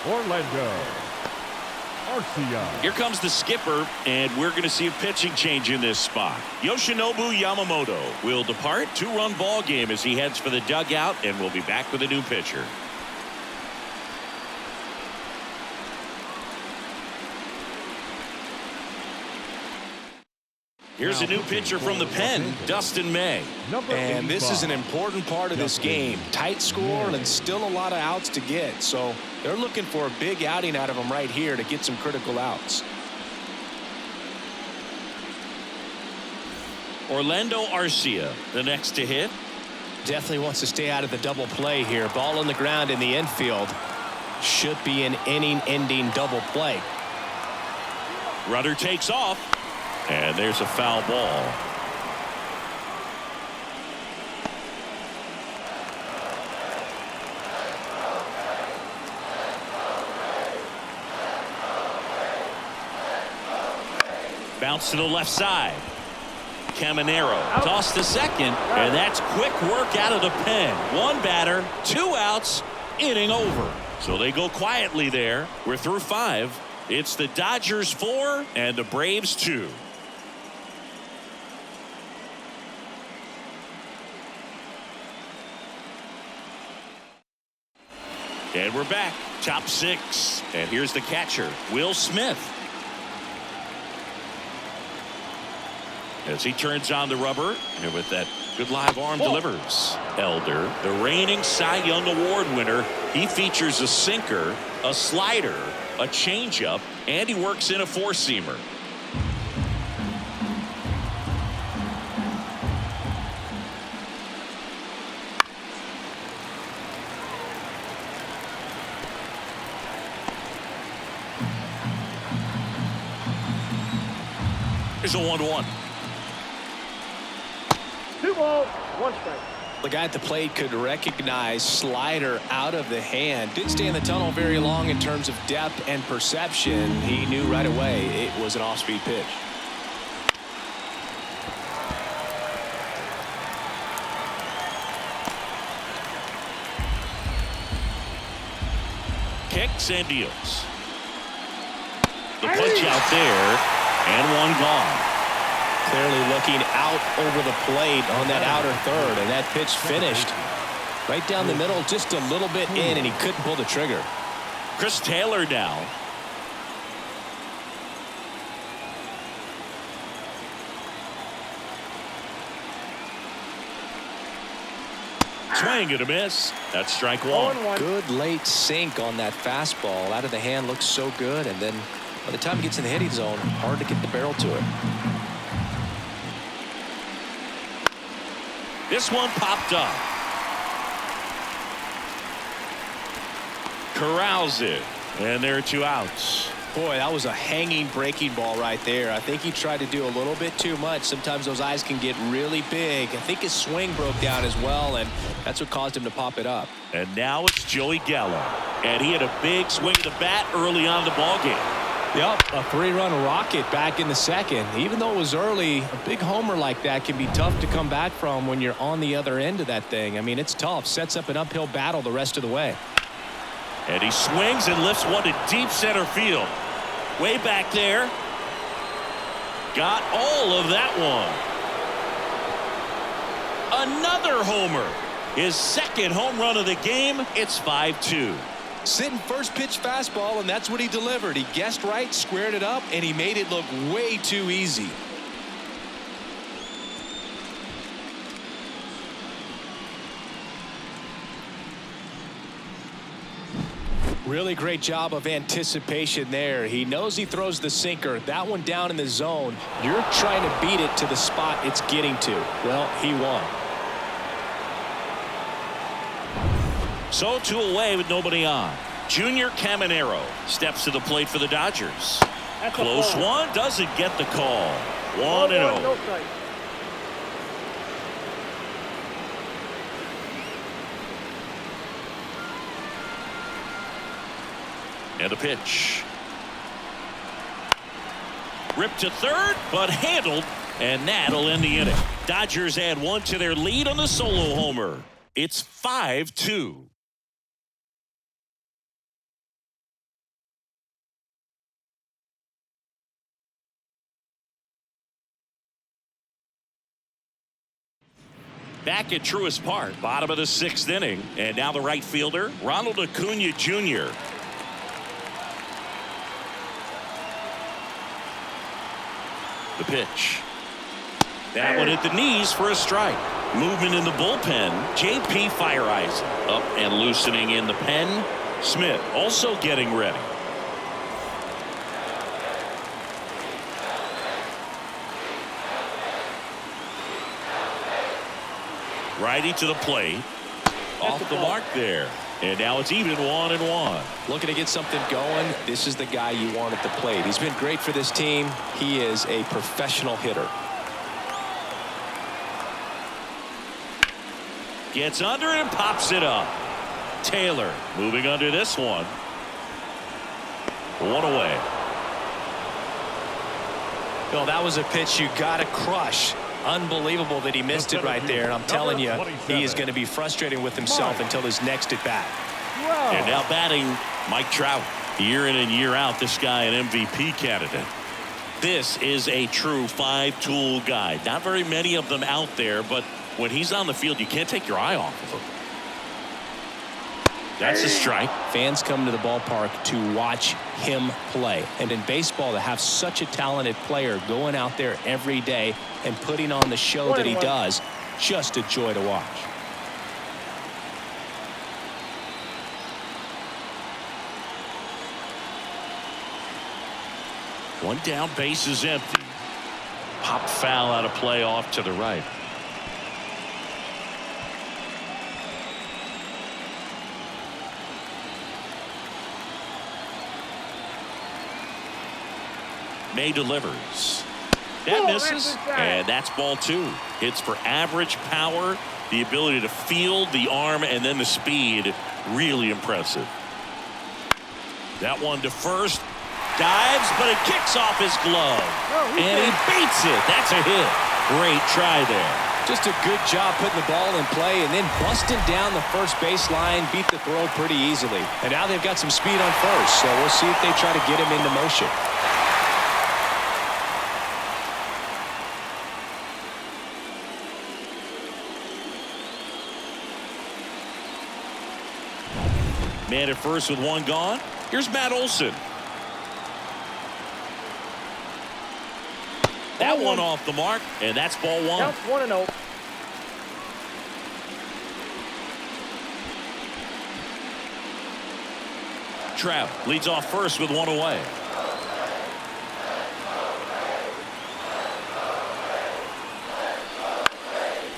Orlando Arcia. Here comes the skipper, and we're going to see a pitching change in this spot. Yoshinobu Yamamoto will depart. 2-run ball game as he heads for the dugout, and we'll be back with a new pitcher. Here's a new pitcher from the pen, Dustin May. And this is an important part of this game. Tight score and still a lot of outs to get. So they're looking for a big outing out of him right here to get some critical outs. Orlando Arcia, the next to hit. Definitely wants to stay out of the double play here. Ball on the ground in the infield. Should be an inning-ending double play. Runner takes off. And there's a foul ball. Bounce to the left side. Caminero tossed to second, and that's quick work out of the pen. 1 batter, 2 outs, inning over. So they go quietly there. We're through 5. It's the Dodgers 4 and the Braves 2. And we're back. Top 6. And here's the catcher, Will Smith. As he turns on the rubber, and with that good live arm delivers. Elder, the reigning Cy Young Award winner, he features a sinker, a slider, a changeup, and he works in a 4-seamer. Here's a 1-1. 2 balls, 1 strike. The guy at the plate could recognize slider out of the hand. Didn't stay in the tunnel very long in terms of depth and perception. He knew right away it was an off-speed pitch. kicks and deals. The punch out there, and one gone. Clearly looking out over the plate on that outer third, and that pitch finished right down the middle, just a little bit in, and he couldn't pull the trigger. Chris Taylor now. Swing and a miss. That's strike one. Good late sink on that fastball. Out of the hand, looks so good, and then by the time he gets in the hitting zone, hard to get the barrel to it. This one popped up. Corrals it, and there are 2 outs. Boy, that was a hanging breaking ball right there. I think he tried to do a little bit too much. Sometimes those eyes can get really big. I think his swing broke down as well, and that's what caused him to pop it up. And now it's Joey Gallo, and he had a big swing of the bat early on in the ballgame. Yep, a 3-run rocket back in the second. Even though it was early, a big homer like that can be tough to come back from when you're on the other end of that thing. I mean, it's tough. Sets up an uphill battle the rest of the way. And he swings and lifts one to deep center field. Way back there. Got all of that one. Another homer. His second home run of the game. It's 5-2. Sitting first pitch fastball, and that's what he delivered. He guessed right, squared it up, and he made it look way too easy. Really great job of anticipation there. He knows he throws the sinker. That one down in the zone. You're trying to beat it to the spot it's getting to. Well, he won. So 2 away with nobody on. Junior Caminero steps to the plate for the Dodgers. Close one, doesn't get the call. 1-0. No strike. And the pitch. Ripped to third, but handled, and that'll end the inning. Dodgers add 1 to their lead on the solo homer. It's 5-2. Back at Truist Park, bottom of the 6th inning, and now the right fielder, Ronald Acuna Jr. The pitch. That one at the knees for a strike. Movement in the bullpen. JP Fireeisen up and loosening in the pen. Smith also getting ready. Righty to the plate. Off the mark there. And now it's even 1-1. Looking to get something going. This is the guy you want at the plate. He's been great for this team. He is a professional hitter. Gets under it and pops it up. Taylor moving under this one. 1 away. Well, that was a pitch you got to crush. Unbelievable that he missed it right there. And I'm telling you, he is going to be frustrated with himself until his next at bat. And now batting Mike Trout. Year in and year out, this guy an MVP candidate. This is a true 5-tool guy. Not very many of them out there, but when he's on the field, you can't take your eye off of him. That's a strike. Fans come to the ballpark to watch him play. And in baseball, to have such a talented player going out there every day and putting on the show that he does, just a joy to watch. One down, base is empty. Pop foul out of play off to the right. May delivers. That misses, and that's ball 2. Hits for average power, the ability to field, the arm, and then the speed. Really impressive. That one to first. Dives, but it kicks off his glove. And he beats it. That's a hit. Great try there. Just a good job putting the ball in play and then busting down the first baseline, beat the throw pretty easily. And now they've got some speed on first, so we'll see if they try to get him into motion. Man at first with one gone. Here's Matt Olson. That one off the mark, and that's ball one. Counts 1-0. Trout leads off first with one away.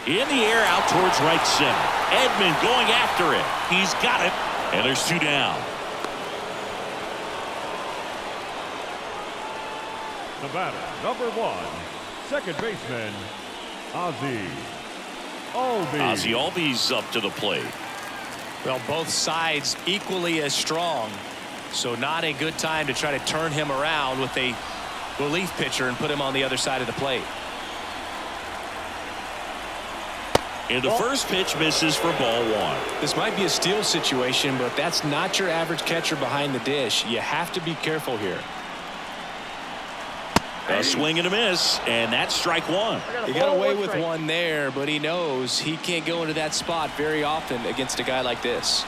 In the air out towards right center. Edman going after it. He's got it. And there's two down. The batter, number 1, second baseman, Ozzie Albies. Ozzie Albies up to the plate. Well, both sides equally as strong, so not a good time to try to turn him around with a relief pitcher and put him on the other side of the plate. And the first pitch misses for ball one. This might be a steal situation, but that's not your average catcher behind the dish. You have to be careful here. A swing and a miss, and that's strike one. He got away with one there, but he knows he can't go into that spot very often against a guy like this.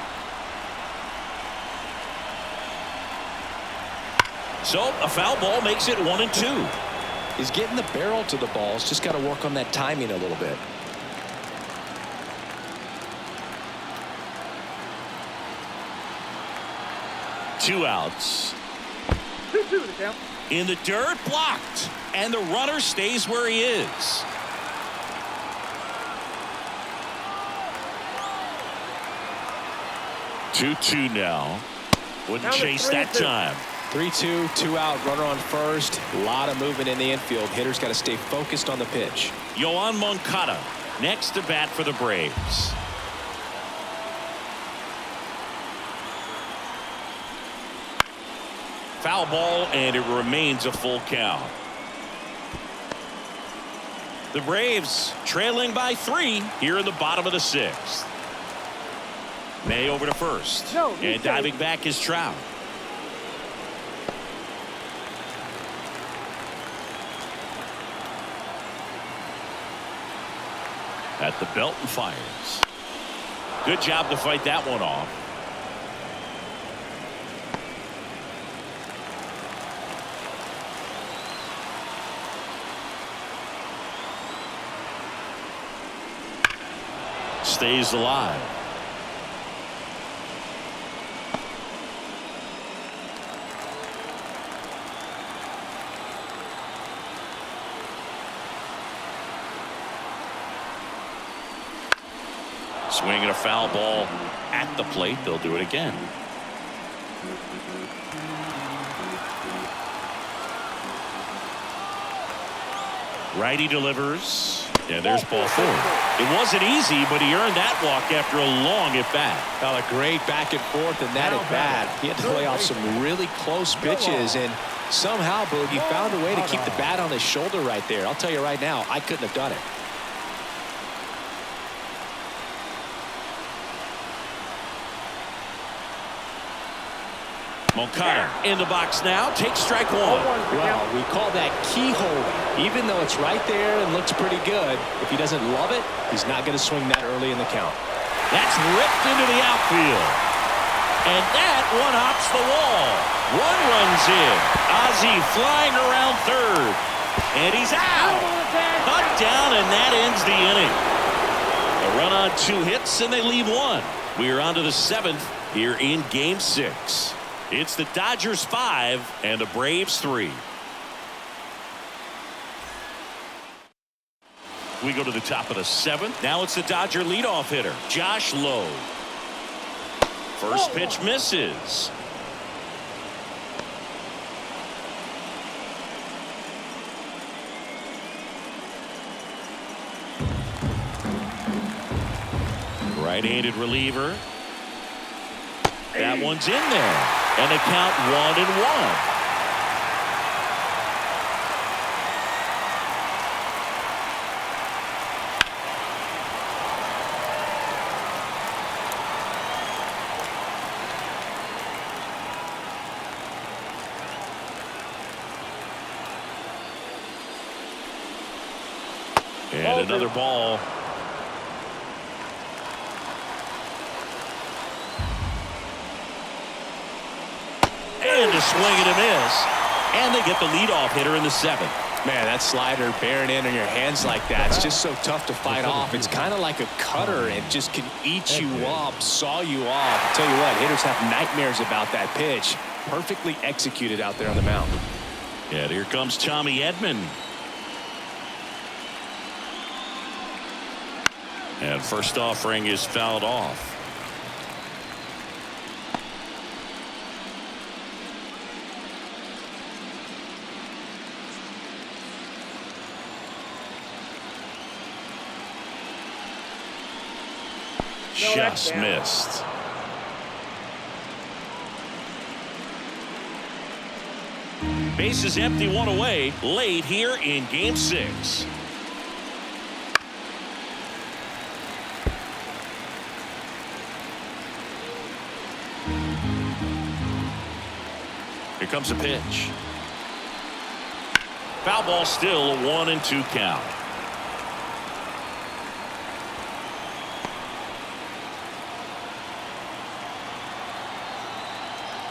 So a foul ball makes it 1-2. He's getting the barrel to the ball. He's just got to work on that timing a little bit. Two outs. 2-2 the count. In the dirt, blocked, and the runner stays where he is. Two now. Wouldn't Down to chase that 3-2. time. 3-2, 2 out, runner on first. A lot of movement in the infield. Hitters got to stay focused on the pitch. Yoan Moncada next to bat for the Braves. Foul ball, and it remains a full count. The Braves trailing by 3 here in the bottom of the 6th. May over to first. No, and diving back is Trout. At the belt and fires. Good job to fight that one off. Stays alive. Swinging a foul ball at the plate. They'll do it again. Righty delivers. And there's ball 4. It wasn't easy, but he earned that walk after a long at bat. Well, a great back and forth, and that at bat. He had to play off some really close pitches, and somehow, Boog, he found a way to keep the bat on his shoulder right there. I'll tell you right now, I couldn't have done it. Moncada in the box now. Takes strike 1. Well, we call that keyhole. Even though it's right there and looks pretty good, if he doesn't love it, he's not going to swing that early in the count. That's ripped into the outfield. And that one hops the wall. One runs in. Ozzie flying around third. And he's out. Cut down, and that ends the inning. A run on 2 hits, and they leave 1. We are on to the 7th here in Game 6. It's the Dodgers 5 and the Braves 3. We go to the top of the 7th. Now it's the Dodger leadoff hitter, Josh Lowe. First pitch misses. Right-handed reliever. That one's in there. And they count 1-1. another ball. And a swing and a miss. And they get the leadoff hitter in the 7th. Man, that slider bearing in on your hands like that, it's just so tough to fight off. It's kind of like a cutter. It just can eat you up, saw you off. I'll tell you what, hitters have nightmares about that pitch. Perfectly executed out there on the mound. And here comes Tommy Edman. And first offering is fouled off. Just missed. Bases empty, one away, late here in Game 6. Here comes a pitch. Foul ball, still a 1-2 count.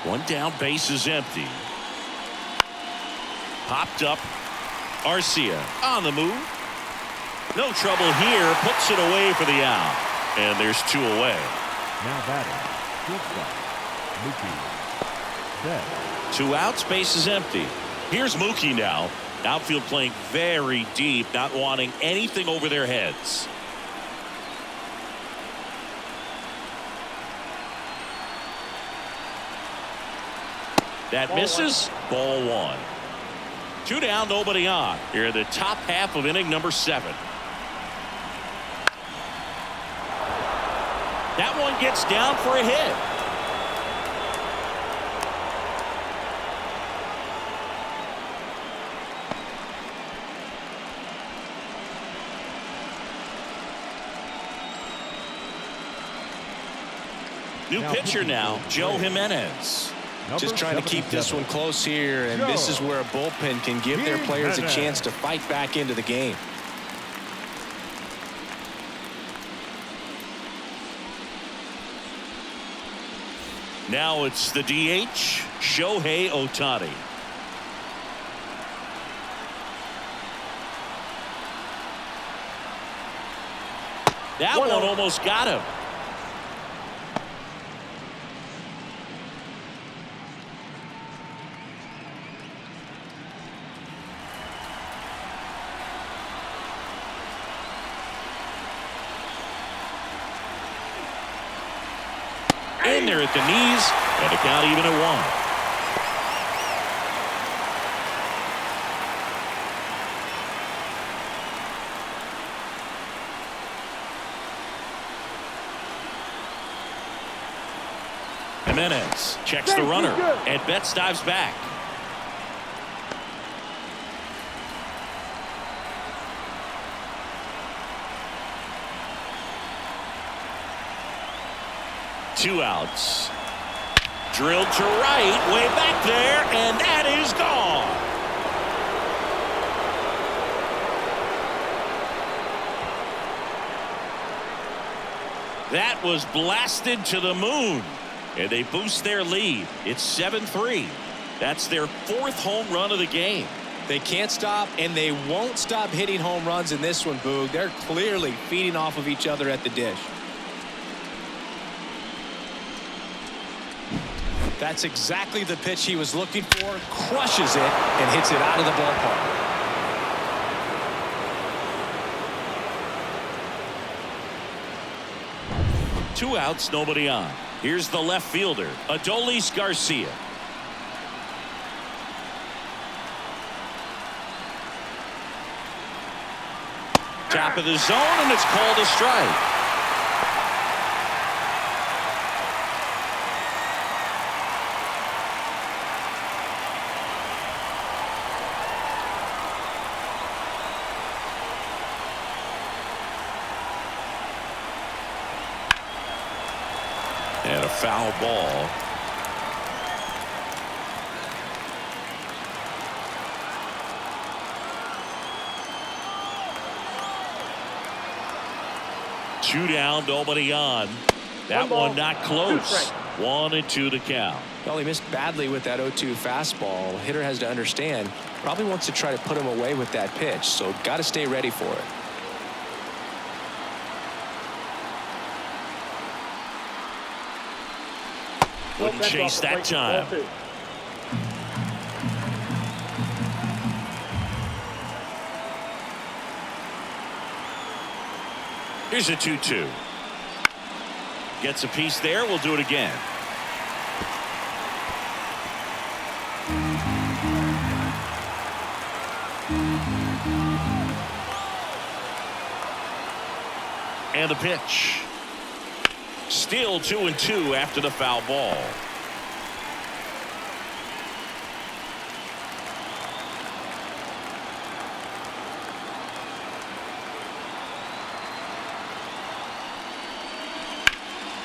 One down, base is empty. Popped up. Arcia on the move. No trouble here. Puts it away for the out. And there's 2 away. Now batting, shortstop, Mookie Betts. 2 outs, base is empty. Here's Mookie now. Outfield playing very deep, not wanting anything over their heads. That misses. Ball 1. 2 down, nobody on. Here in the top half of inning number 7. That one gets down for a hit. New pitcher now, Joe Jimenez. Just trying to keep this one close here, and this is where a bullpen can give their players a chance to fight back into the game. Now it's the DH, Shohei Ohtani. That one almost got him. In there at the knees, and the count even at 1. Jimenez checks the runner, and Betts dives back. Two outs. Drilled to right, way back there, and that is gone. That was blasted to the moon, and they boost their lead. It's 7-3. That's their 4th home run of the game. They can't stop, and they won't stop hitting home runs in this one, Boog. They're clearly feeding off of each other at the dish. That's exactly the pitch he was looking for. Crushes it and hits it out of the ballpark. Two outs, nobody on. Here's the left fielder, Adolis Garcia. Top of the zone, and it's called a strike. And a foul ball. 2 down, nobody on. That one not close. 1-2 to count. Well, he missed badly with that 0-2 fastball. Hitter has to understand, probably wants to try to put him away with that pitch, so got to stay ready for it. Wouldn't chase that time. Here's a 2-2. Gets a piece there. We'll do it again. And the pitch. Still 2-2 after the foul ball.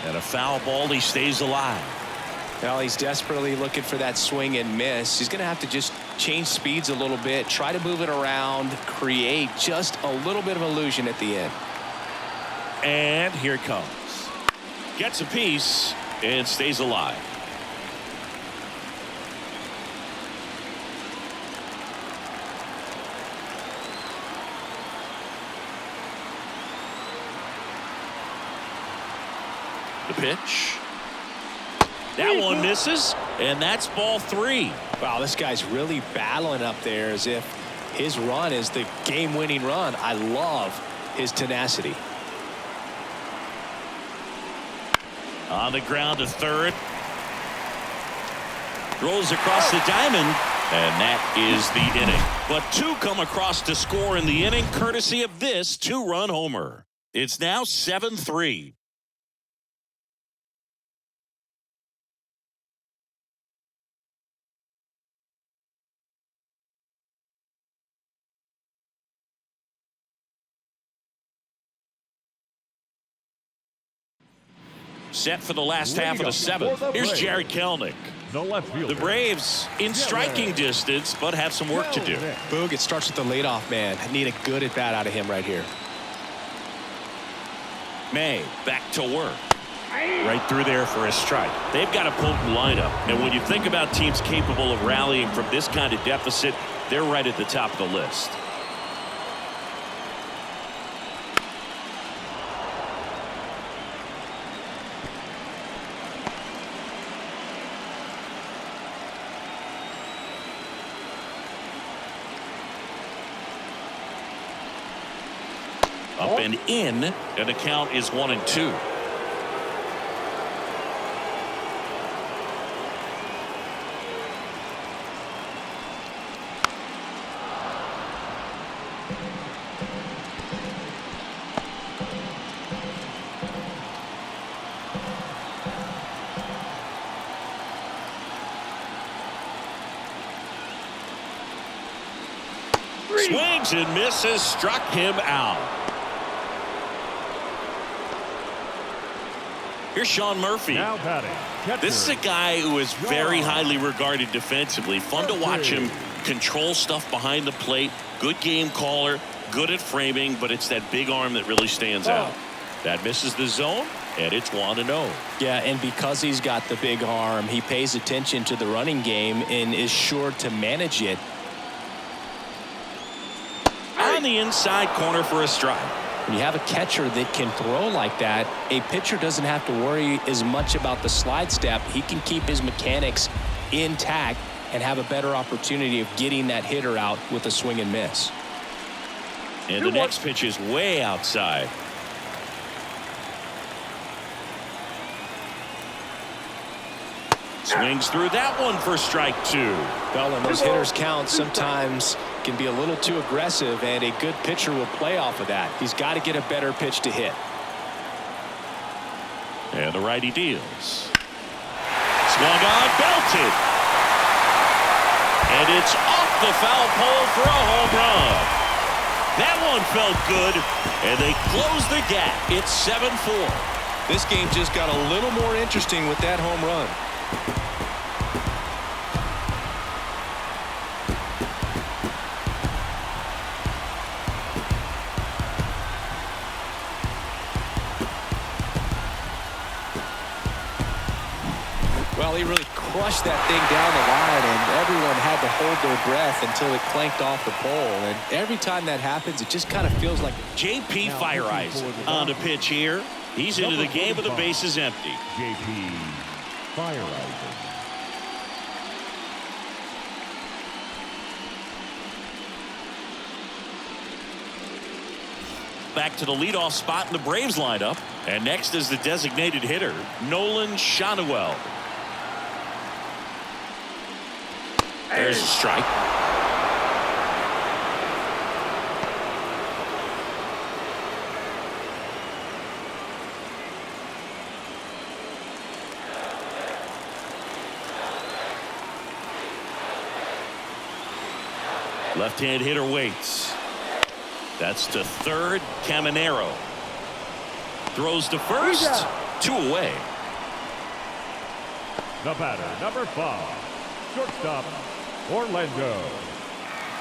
And a foul ball. He stays alive. Well, he's desperately looking for that swing and miss. He's going to have to just change speeds a little bit, try to move it around, create just a little bit of illusion at the end. And here it comes. Gets a piece and stays alive. The pitch. That one misses, and that's ball 3. Wow, this guy's really battling up there as if his run is the game-winning run. I love his tenacity. On the ground to third. Rolls across the diamond, and that is the inning. But 2 come across to score in the inning, courtesy of this 2-run homer. It's now 7-3. Set for the last half of the 7th. Here's Jared Kelenic. The left fielder. The Braves in striking distance, but have some work to do. Boog, it starts with the leadoff man. I need a good at bat out of him right here. May back to work. Right through there for a strike. They've got a potent lineup. And when you think about teams capable of rallying from this kind of deficit, they're right at the top of the list. Up and in, and the count is 1-2. Swings and misses, struck him out. Here's Sean Murphy. Now batting. Catcher. This is a guy who is very highly regarded defensively. Fun to watch him control stuff behind the plate. Good game caller, good at framing, but it's that big arm that really stands out. That misses the zone, and it's 1-0. Yeah, and because he's got the big arm, he pays attention to the running game and is sure to manage it. On the inside corner for a strike. When you have a catcher that can throw like that, a pitcher doesn't have to worry as much about the slide step. He can keep his mechanics intact and have a better opportunity of getting that hitter out with a swing and miss. And the next pitch is way outside. Swings through that one for strike 2. Well, when those hitters count, sometimes can be a little too aggressive, and a good pitcher will play off of that. He's got to get a better pitch to hit. And the righty deals. Swung on, belted. And it's off the foul pole for a home run. That one felt good, and they close the gap. It's 7-4. This game just got a little more interesting with that home run. Well, he really crushed that thing down the line, and everyone had to hold their breath until it clanked off the pole. And every time that happens, it just kind of feels like JP Fire Ice on the pitch here. He's into the game with the bases empty. JP Fire Ice. Back to the leadoff spot in the Braves lineup. And next is the designated hitter, Nolan Shanuel. There's a strike. Left-hand hitter waits. That's to third, Caminero. Throws to first, 2 away. The batter, number 5, shortstop, Orlando.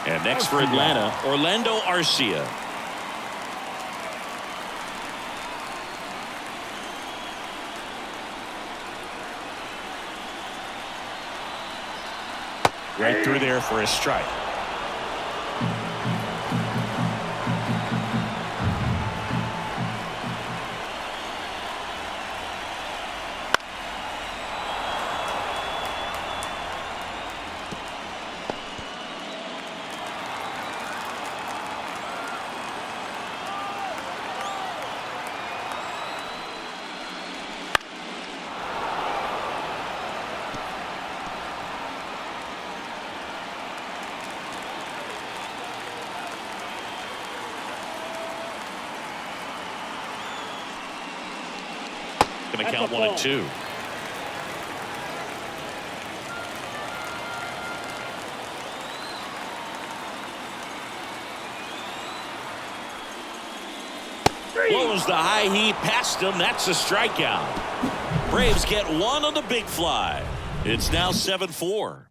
And next for Atlanta, Orlando Arcia. Right through there for a strike. Going to count 1-2. Blows the high heat past him. That's a strikeout. Braves get 1 on the big fly. It's now 7-4.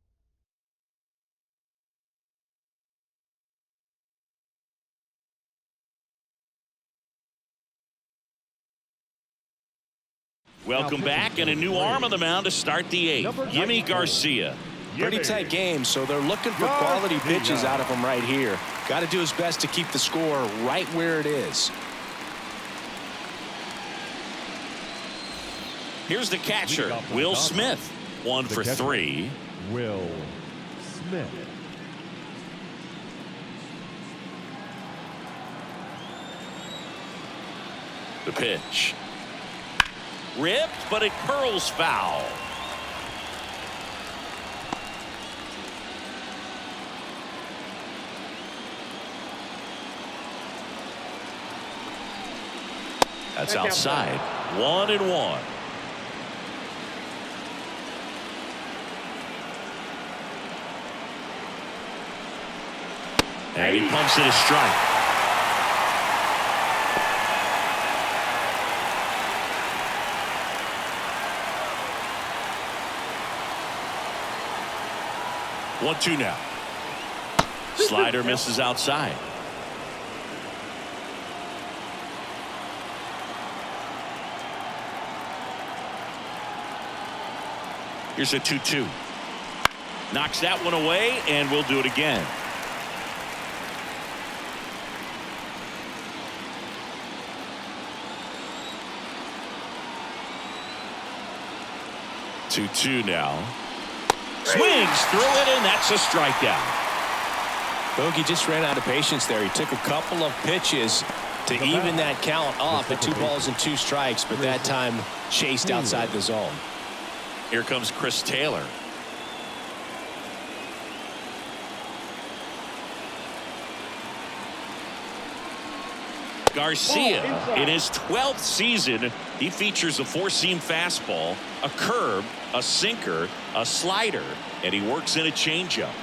Welcome back, and a new arm on the mound to start the 8th. Yimi Garcia. pretty tight game, so they're looking for quality pitches out of him right here. Got to do his best to keep the score right where it is. Here's the catcher, Will Smith. 1 for 3. Will Smith. The pitch. Ripped, but it curls foul. That's outside. 1-1. And he pumps it a strike. 1-2 now. Slider misses outside. Here's a 2-2. Knocks that one away, and we'll do it again. Two now. Swings through it, and that's a strikeout. Bogey just ran out of patience there. He took a couple of pitches to even that count off at 2 balls and 2 strikes, but that time chased outside the zone. Here comes Chris Taylor. Garcia, in his 12th season, he features a 4-seam fastball, a curve, a sinker, a slider, and he works in a changeup.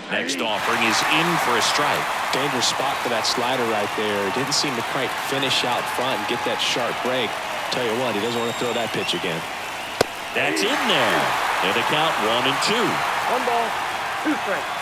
Next offering is in for a strike. Dangerous spot for that slider right there. Didn't seem to quite finish out front and get that sharp break. Tell you what, he doesn't want to throw that pitch again. That's in there. And the count 1-2. 1 ball, 2 strikes.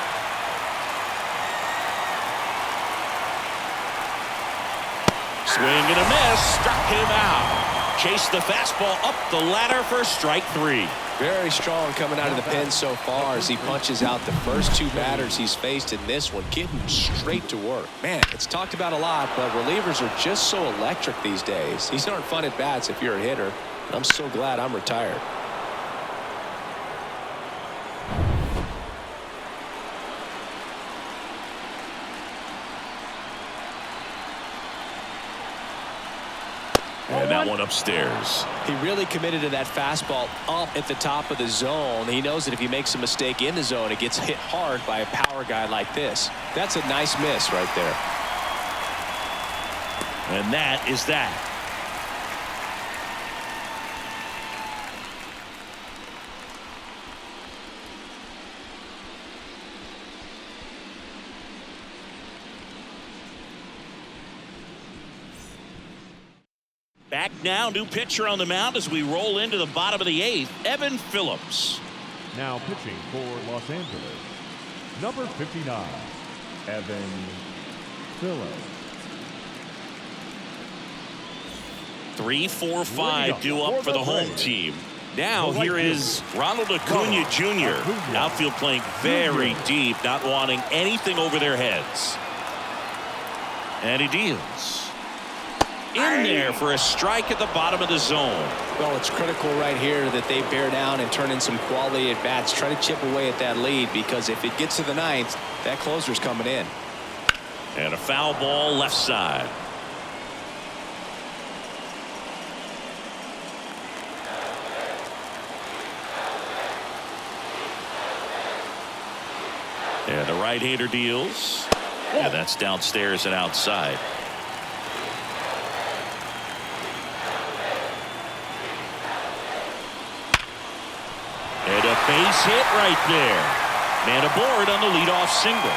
Swing and a miss. Struck him out. Chase the fastball up the ladder for strike 3. Very strong coming out of the pen so far as he punches out the first 2 batters he's faced in this one, getting straight to work. Man, it's talked about a lot, but relievers are just so electric these days. These aren't fun at bats if you're a hitter, and I'm so glad I'm retired. And that one upstairs. He really committed to that fastball up at the top of the zone. He knows that if he makes a mistake in the zone, it gets hit hard by a power guy like this. That's a nice miss right there. And that is that. Back now, new pitcher on the mound as we roll into the bottom of the 8th, Evan Phillips. Now pitching for Los Angeles, number 59, Evan Phillips. 3-4-5 due up for the home team. Now here is Ronald Acuna Jr. Outfield playing very deep, not wanting anything over their heads. And he deals. In there for a strike at the bottom of the zone. Well, it's critical right here that they bear down and turn in some quality at bats. Try to chip away at that lead, because if it gets to the 9th, that closer's coming in. And a foul ball left side. And the right-hander deals. And that's downstairs and outside. And a base hit right there. Man aboard on the leadoff single.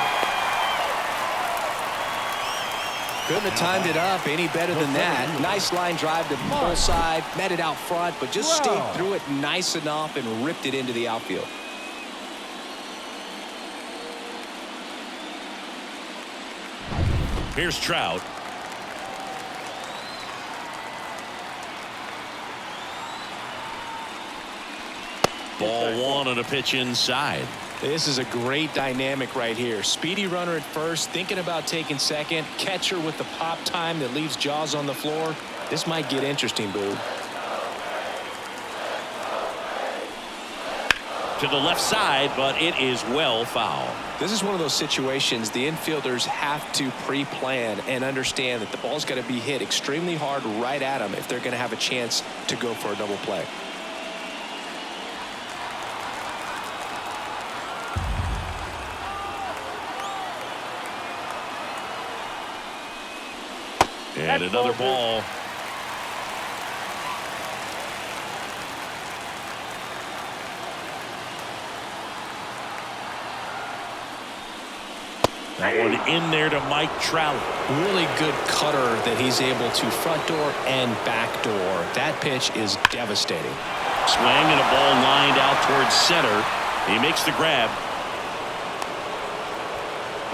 Couldn't have timed it up any better than that. Nice line drive to the full side, met it out front, but just stayed through it nice enough and ripped it into the outfield. Here's Trout. Ball 1 on a pitch inside. This is a great dynamic right here. Speedy runner at first, thinking about taking second. Catcher with the pop time that leaves Jaws on the floor. This might get interesting, Boo. To the left side, but it is well foul. This is one of those situations the infielders have to pre-plan and understand that the ball's got to be hit extremely hard right at them if they're going to have a chance to go for a double play. And another ball. That one in there to Mike Trout. Really good cutter that he's able to front door and back door. That pitch is devastating. Swing and a ball lined out towards center. He makes the grab.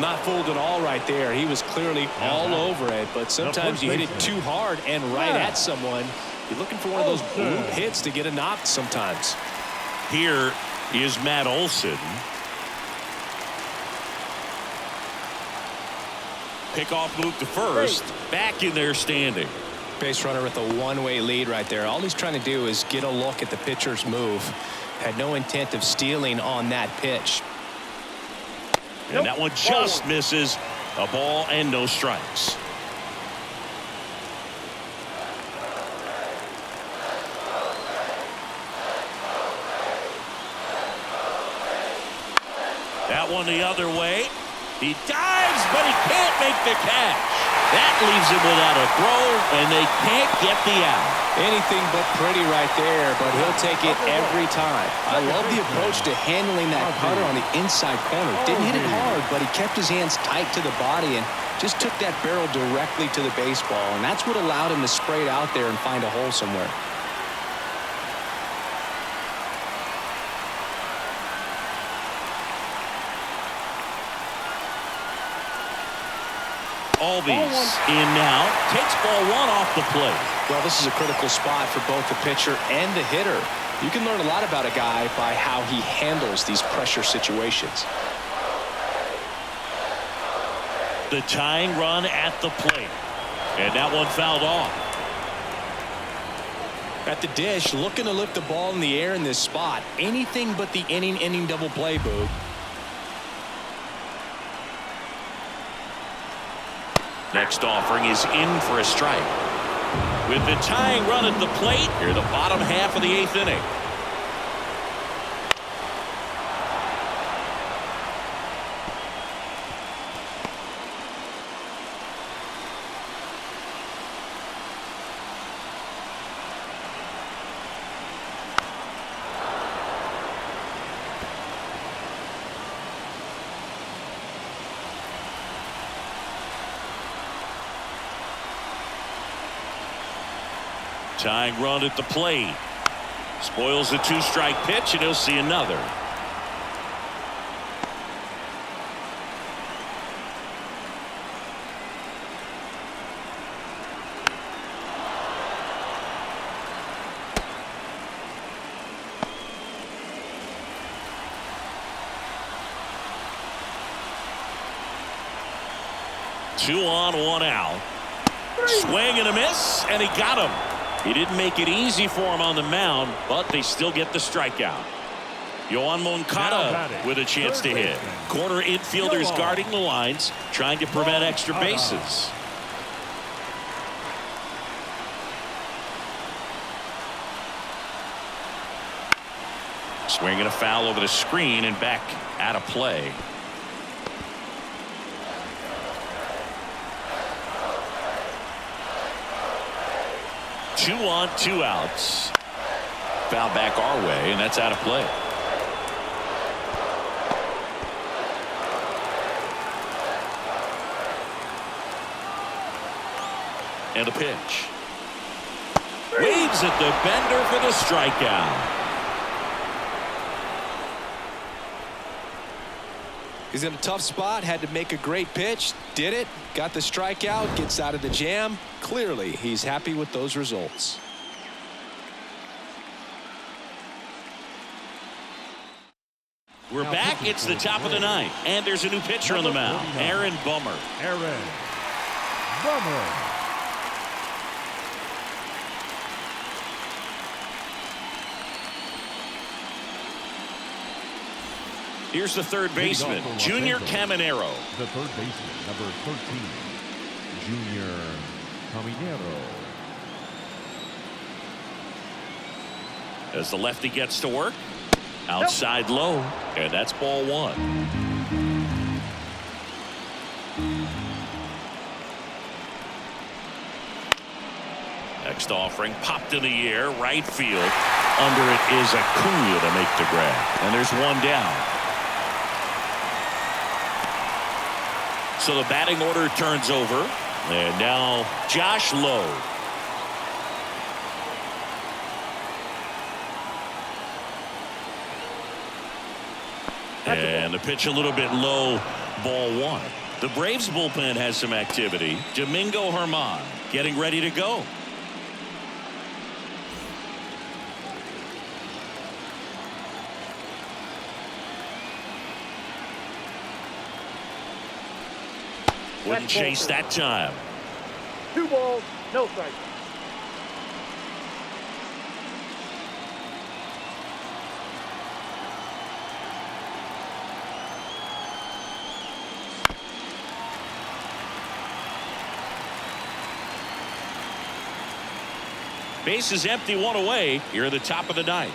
Not fooled at all right there. He was clearly all over it, but sometimes you hit it too hard and right at someone. You're looking for one of those bloop hits to get a knock sometimes. Here is Matt Olson. Pickoff move to first. Back in there standing. Base runner with a one-way lead right there. All he's trying to do is get a look at the pitcher's move. Had no intent of stealing on that pitch. And that one just misses. A ball and no strikes. That one the other way. He dives, but he can't make the catch. That leaves him without a throw, and they can't get the out. Anything but pretty right there, but he'll take it every time. I love the approach to handling that cutter on the inside corner. Didn't hit it hard, but he kept his hands tight to the body and just took that barrel directly to the baseball, and that's what allowed him to spray it out there and find a hole somewhere. Albies in now. Takes ball one off the plate. Well, this is a critical spot for both the pitcher and the hitter. You can learn a lot about a guy by how he handles these pressure situations. The tying run at the plate. And that one fouled off. At the dish, looking to lift the ball in the air in this spot. Anything but the inning double play, Boog. Next offering is in for a strike. With the tying run at the plate, here the bottom half of the 8th inning. Tying run at the plate. Spoils the 2-strike pitch, and he'll see another. Two on, one out. Swing and a miss, and he got him. He didn't make it easy for him on the mound, but they still get the strikeout. Yohan Moncada with a chance to hit. Corner infielders guarding the lines, trying to prevent extra bases. Swinging a foul over the screen and back out of play. Two on, two outs. Foul back our way, and that's out of play. And a pitch. Waves at the bender for the strikeout. He's in a tough spot, had to make a great pitch, did it, got the strikeout, gets out of the jam. Clearly, he's happy with those results. We're back. It's the top of the ninth, and there's a new pitcher on the mound, Aaron Bummer. Aaron Bummer. Here's the third baseman, Junior Caminero. The third baseman, number 13, Junior Caminero. As the lefty gets to work, outside low, and that's ball one. Next offering popped in the air, right field. Under it is Acuna to make the grab, and there's one down. So the batting order turns over, and now Josh Lowe. And the pitch a little bit low, ball one. The Braves bullpen has some activity. Domingo Germán getting ready to go. Wouldn't chase that time. 2 balls, no strikes. Base is empty, one away. Here at the top of the ninth.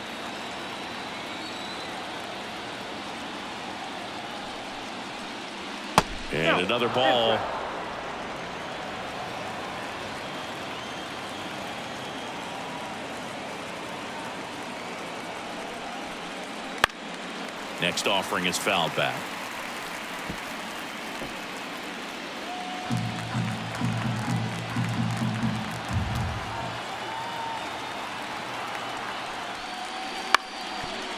And another ball. Next offering is fouled back.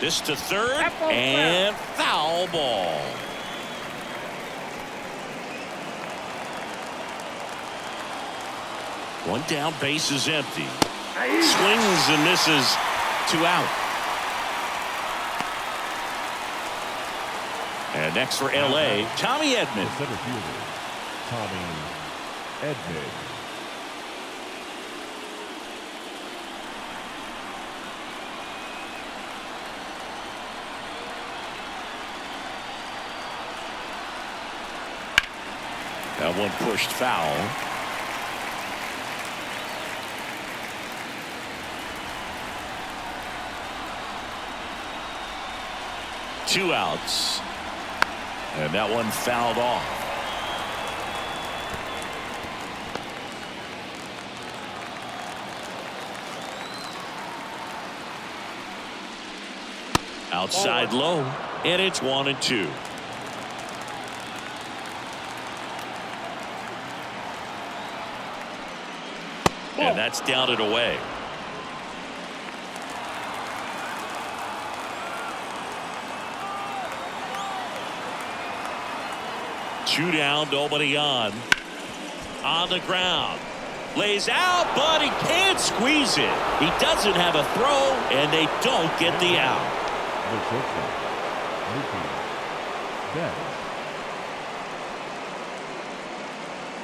This to third, and foul ball. One down, base is empty. Swings and misses. 2 out. And next for L.A., Tommy Edman. The center fielder, Tommy Edman. That one pushed foul. Two outs. And that one fouled off. Outside low. And it's 1-2. And that's down and away. Two down, nobody on. On the ground. Lays out, but he can't squeeze it. He doesn't have a throw, and they don't get the out. The shortstop, Mookie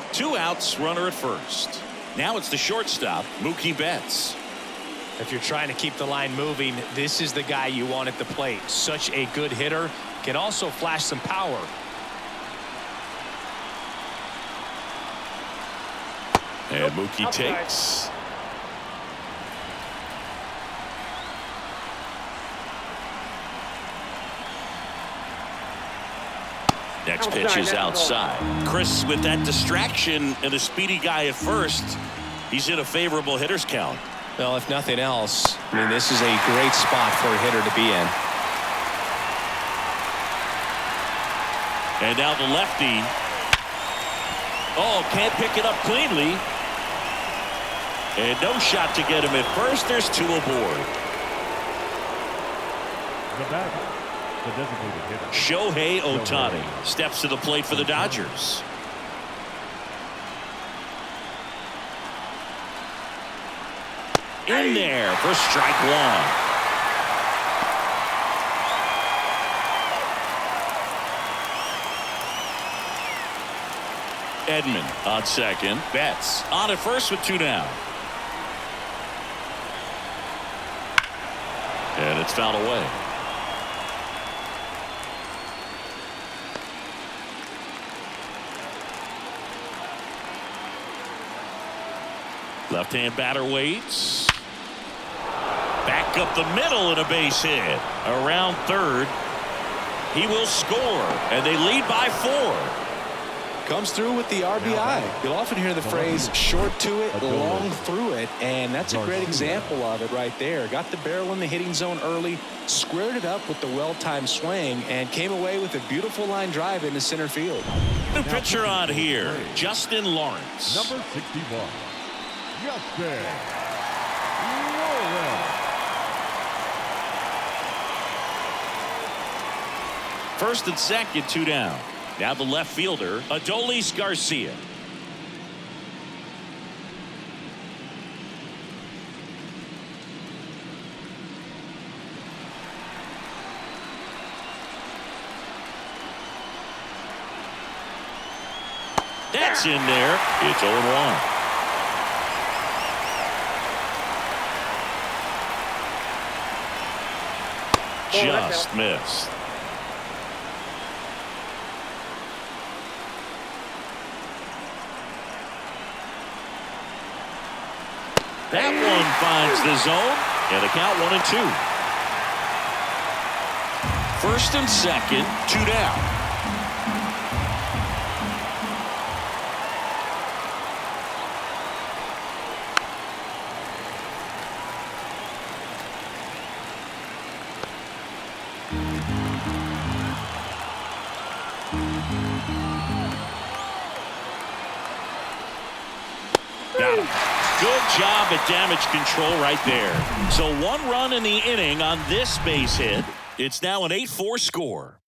Betts. 2 outs, runner at first. Now it's the shortstop, Mookie Betts. If you're trying to keep the line moving, this is the guy you want at the plate. Such a good hitter. Can also flash some power. And Mookie takes. Next pitch is outside. Chris, with that distraction and a speedy guy at first, he's in a favorable hitter's count. Well, if nothing else, I mean, this is a great spot for a hitter to be in. And now the lefty. Oh, can't pick it up cleanly. And no shot to get him at first. There's 2 aboard. The batter, the designated hitter, Shohei Ohtani steps to the plate for the Dodgers. In there for strike 1. Edman on second. Betts on at first with 2 down. And it's fouled away. Left-hand batter waits. Back up the middle and a base hit. Around third. He will score. And they lead by 4. Comes through with the RBI. You'll often hear the phrase short to it, long through it, and that's a great example of it right there. Got the barrel in the hitting zone early, squared it up with the well-timed swing, and came away with a beautiful line drive into center field. New pitcher on here, Justin Lawrence. number 61, Justin Lawrence. First and second, 2 down. Now the left fielder, Adolis Garcia. That's in there. It's 0-1. Just missed. That one finds the zone, and the count 1-2. First and second, 2 down. Got him. Good job at damage control right there. So 1 run in the inning on this base hit. It's now an 8-4 score.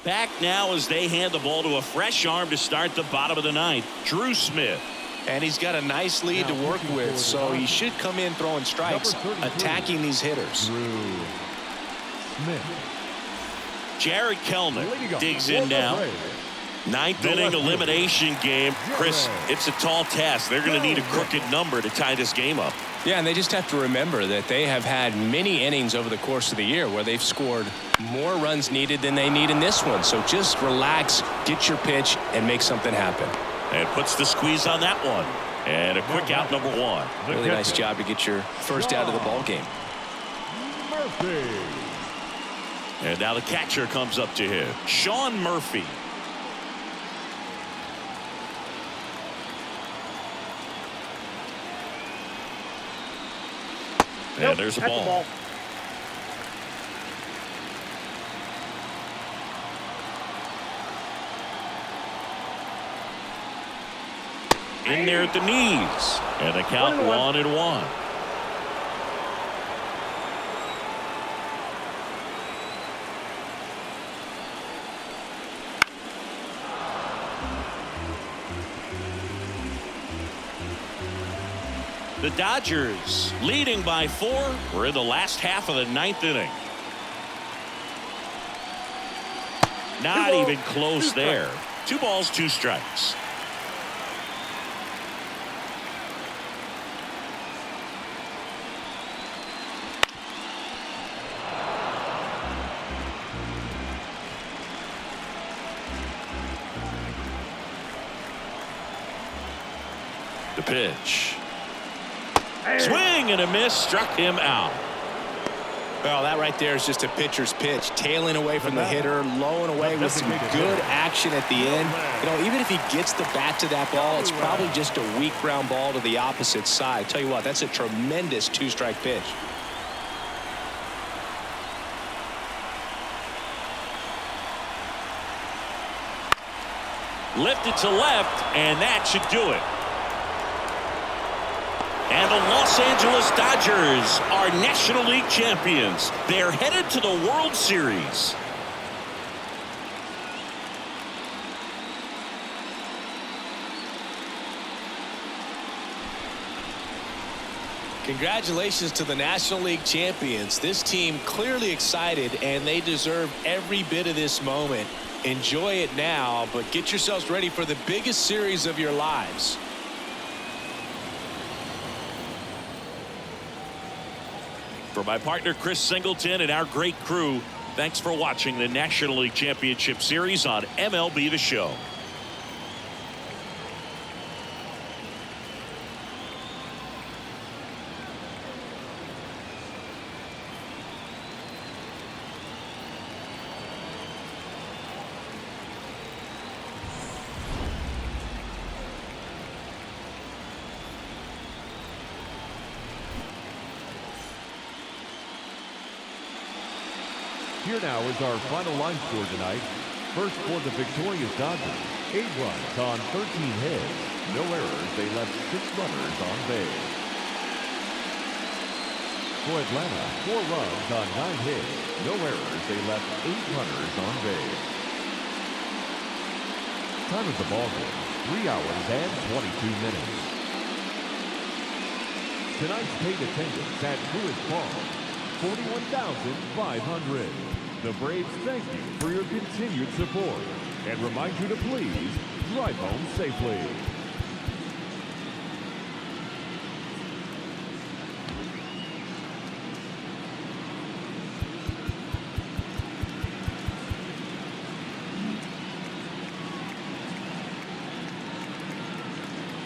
Back now as they hand the ball to a fresh arm to start the bottom of the ninth. Drew Smith. And he's got a nice lead to work with, so he should come in throwing strikes, attacking these hitters. Drew Smith. Jared Kellner digs in now. Ninth inning elimination game. Chris, it's a tall task. They're going to need a crooked number to tie this game up. Yeah, and they just have to remember that they have had many innings over the course of the year where they've scored more runs needed than they need in this one. So just relax, get your pitch, and make something happen. And puts the squeeze on that one. And a quick out, number one. Really nice job to get your first out of the ball game. Murphy. And now the catcher comes up to him. Sean Murphy. And there's a ball. In there at the knees. And the count 1-1. The Dodgers leading by 4. We're in the last half of the ninth inning. Not even close there. 2 balls, 2 strikes. The pitch. Swing and a miss, struck him out. Well, that right there is just a pitcher's pitch, tailing away from the hitter, low and away with some good action at the end. You know, even if he gets the bat to that ball, it's probably just a weak ground ball to the opposite side. Tell you what, that's a tremendous 2-strike pitch. Lifted to left, and that should do it. And the Los Angeles Dodgers are National League champions. They're headed to the World Series. Congratulations to the National League champions. This team clearly excited, and they deserve every bit of this moment. Enjoy it now, but get yourselves ready for the biggest series of your lives. For my partner Chris Singleton and our great crew, thanks for watching the National League Championship Series on MLB The Show. Here now is our final line score tonight. First for the victorious Dodgers, 8 runs on 13 hits. No errors. They left 6 runners on base. For Atlanta, 4 runs on 9 hits. No errors. They left 8 runners on base. Time of the ball game, 3 hours and 22 minutes. Tonight's paid attendance at Truist Park, 41,500. The Braves thank you for your continued support and remind you to please drive home safely.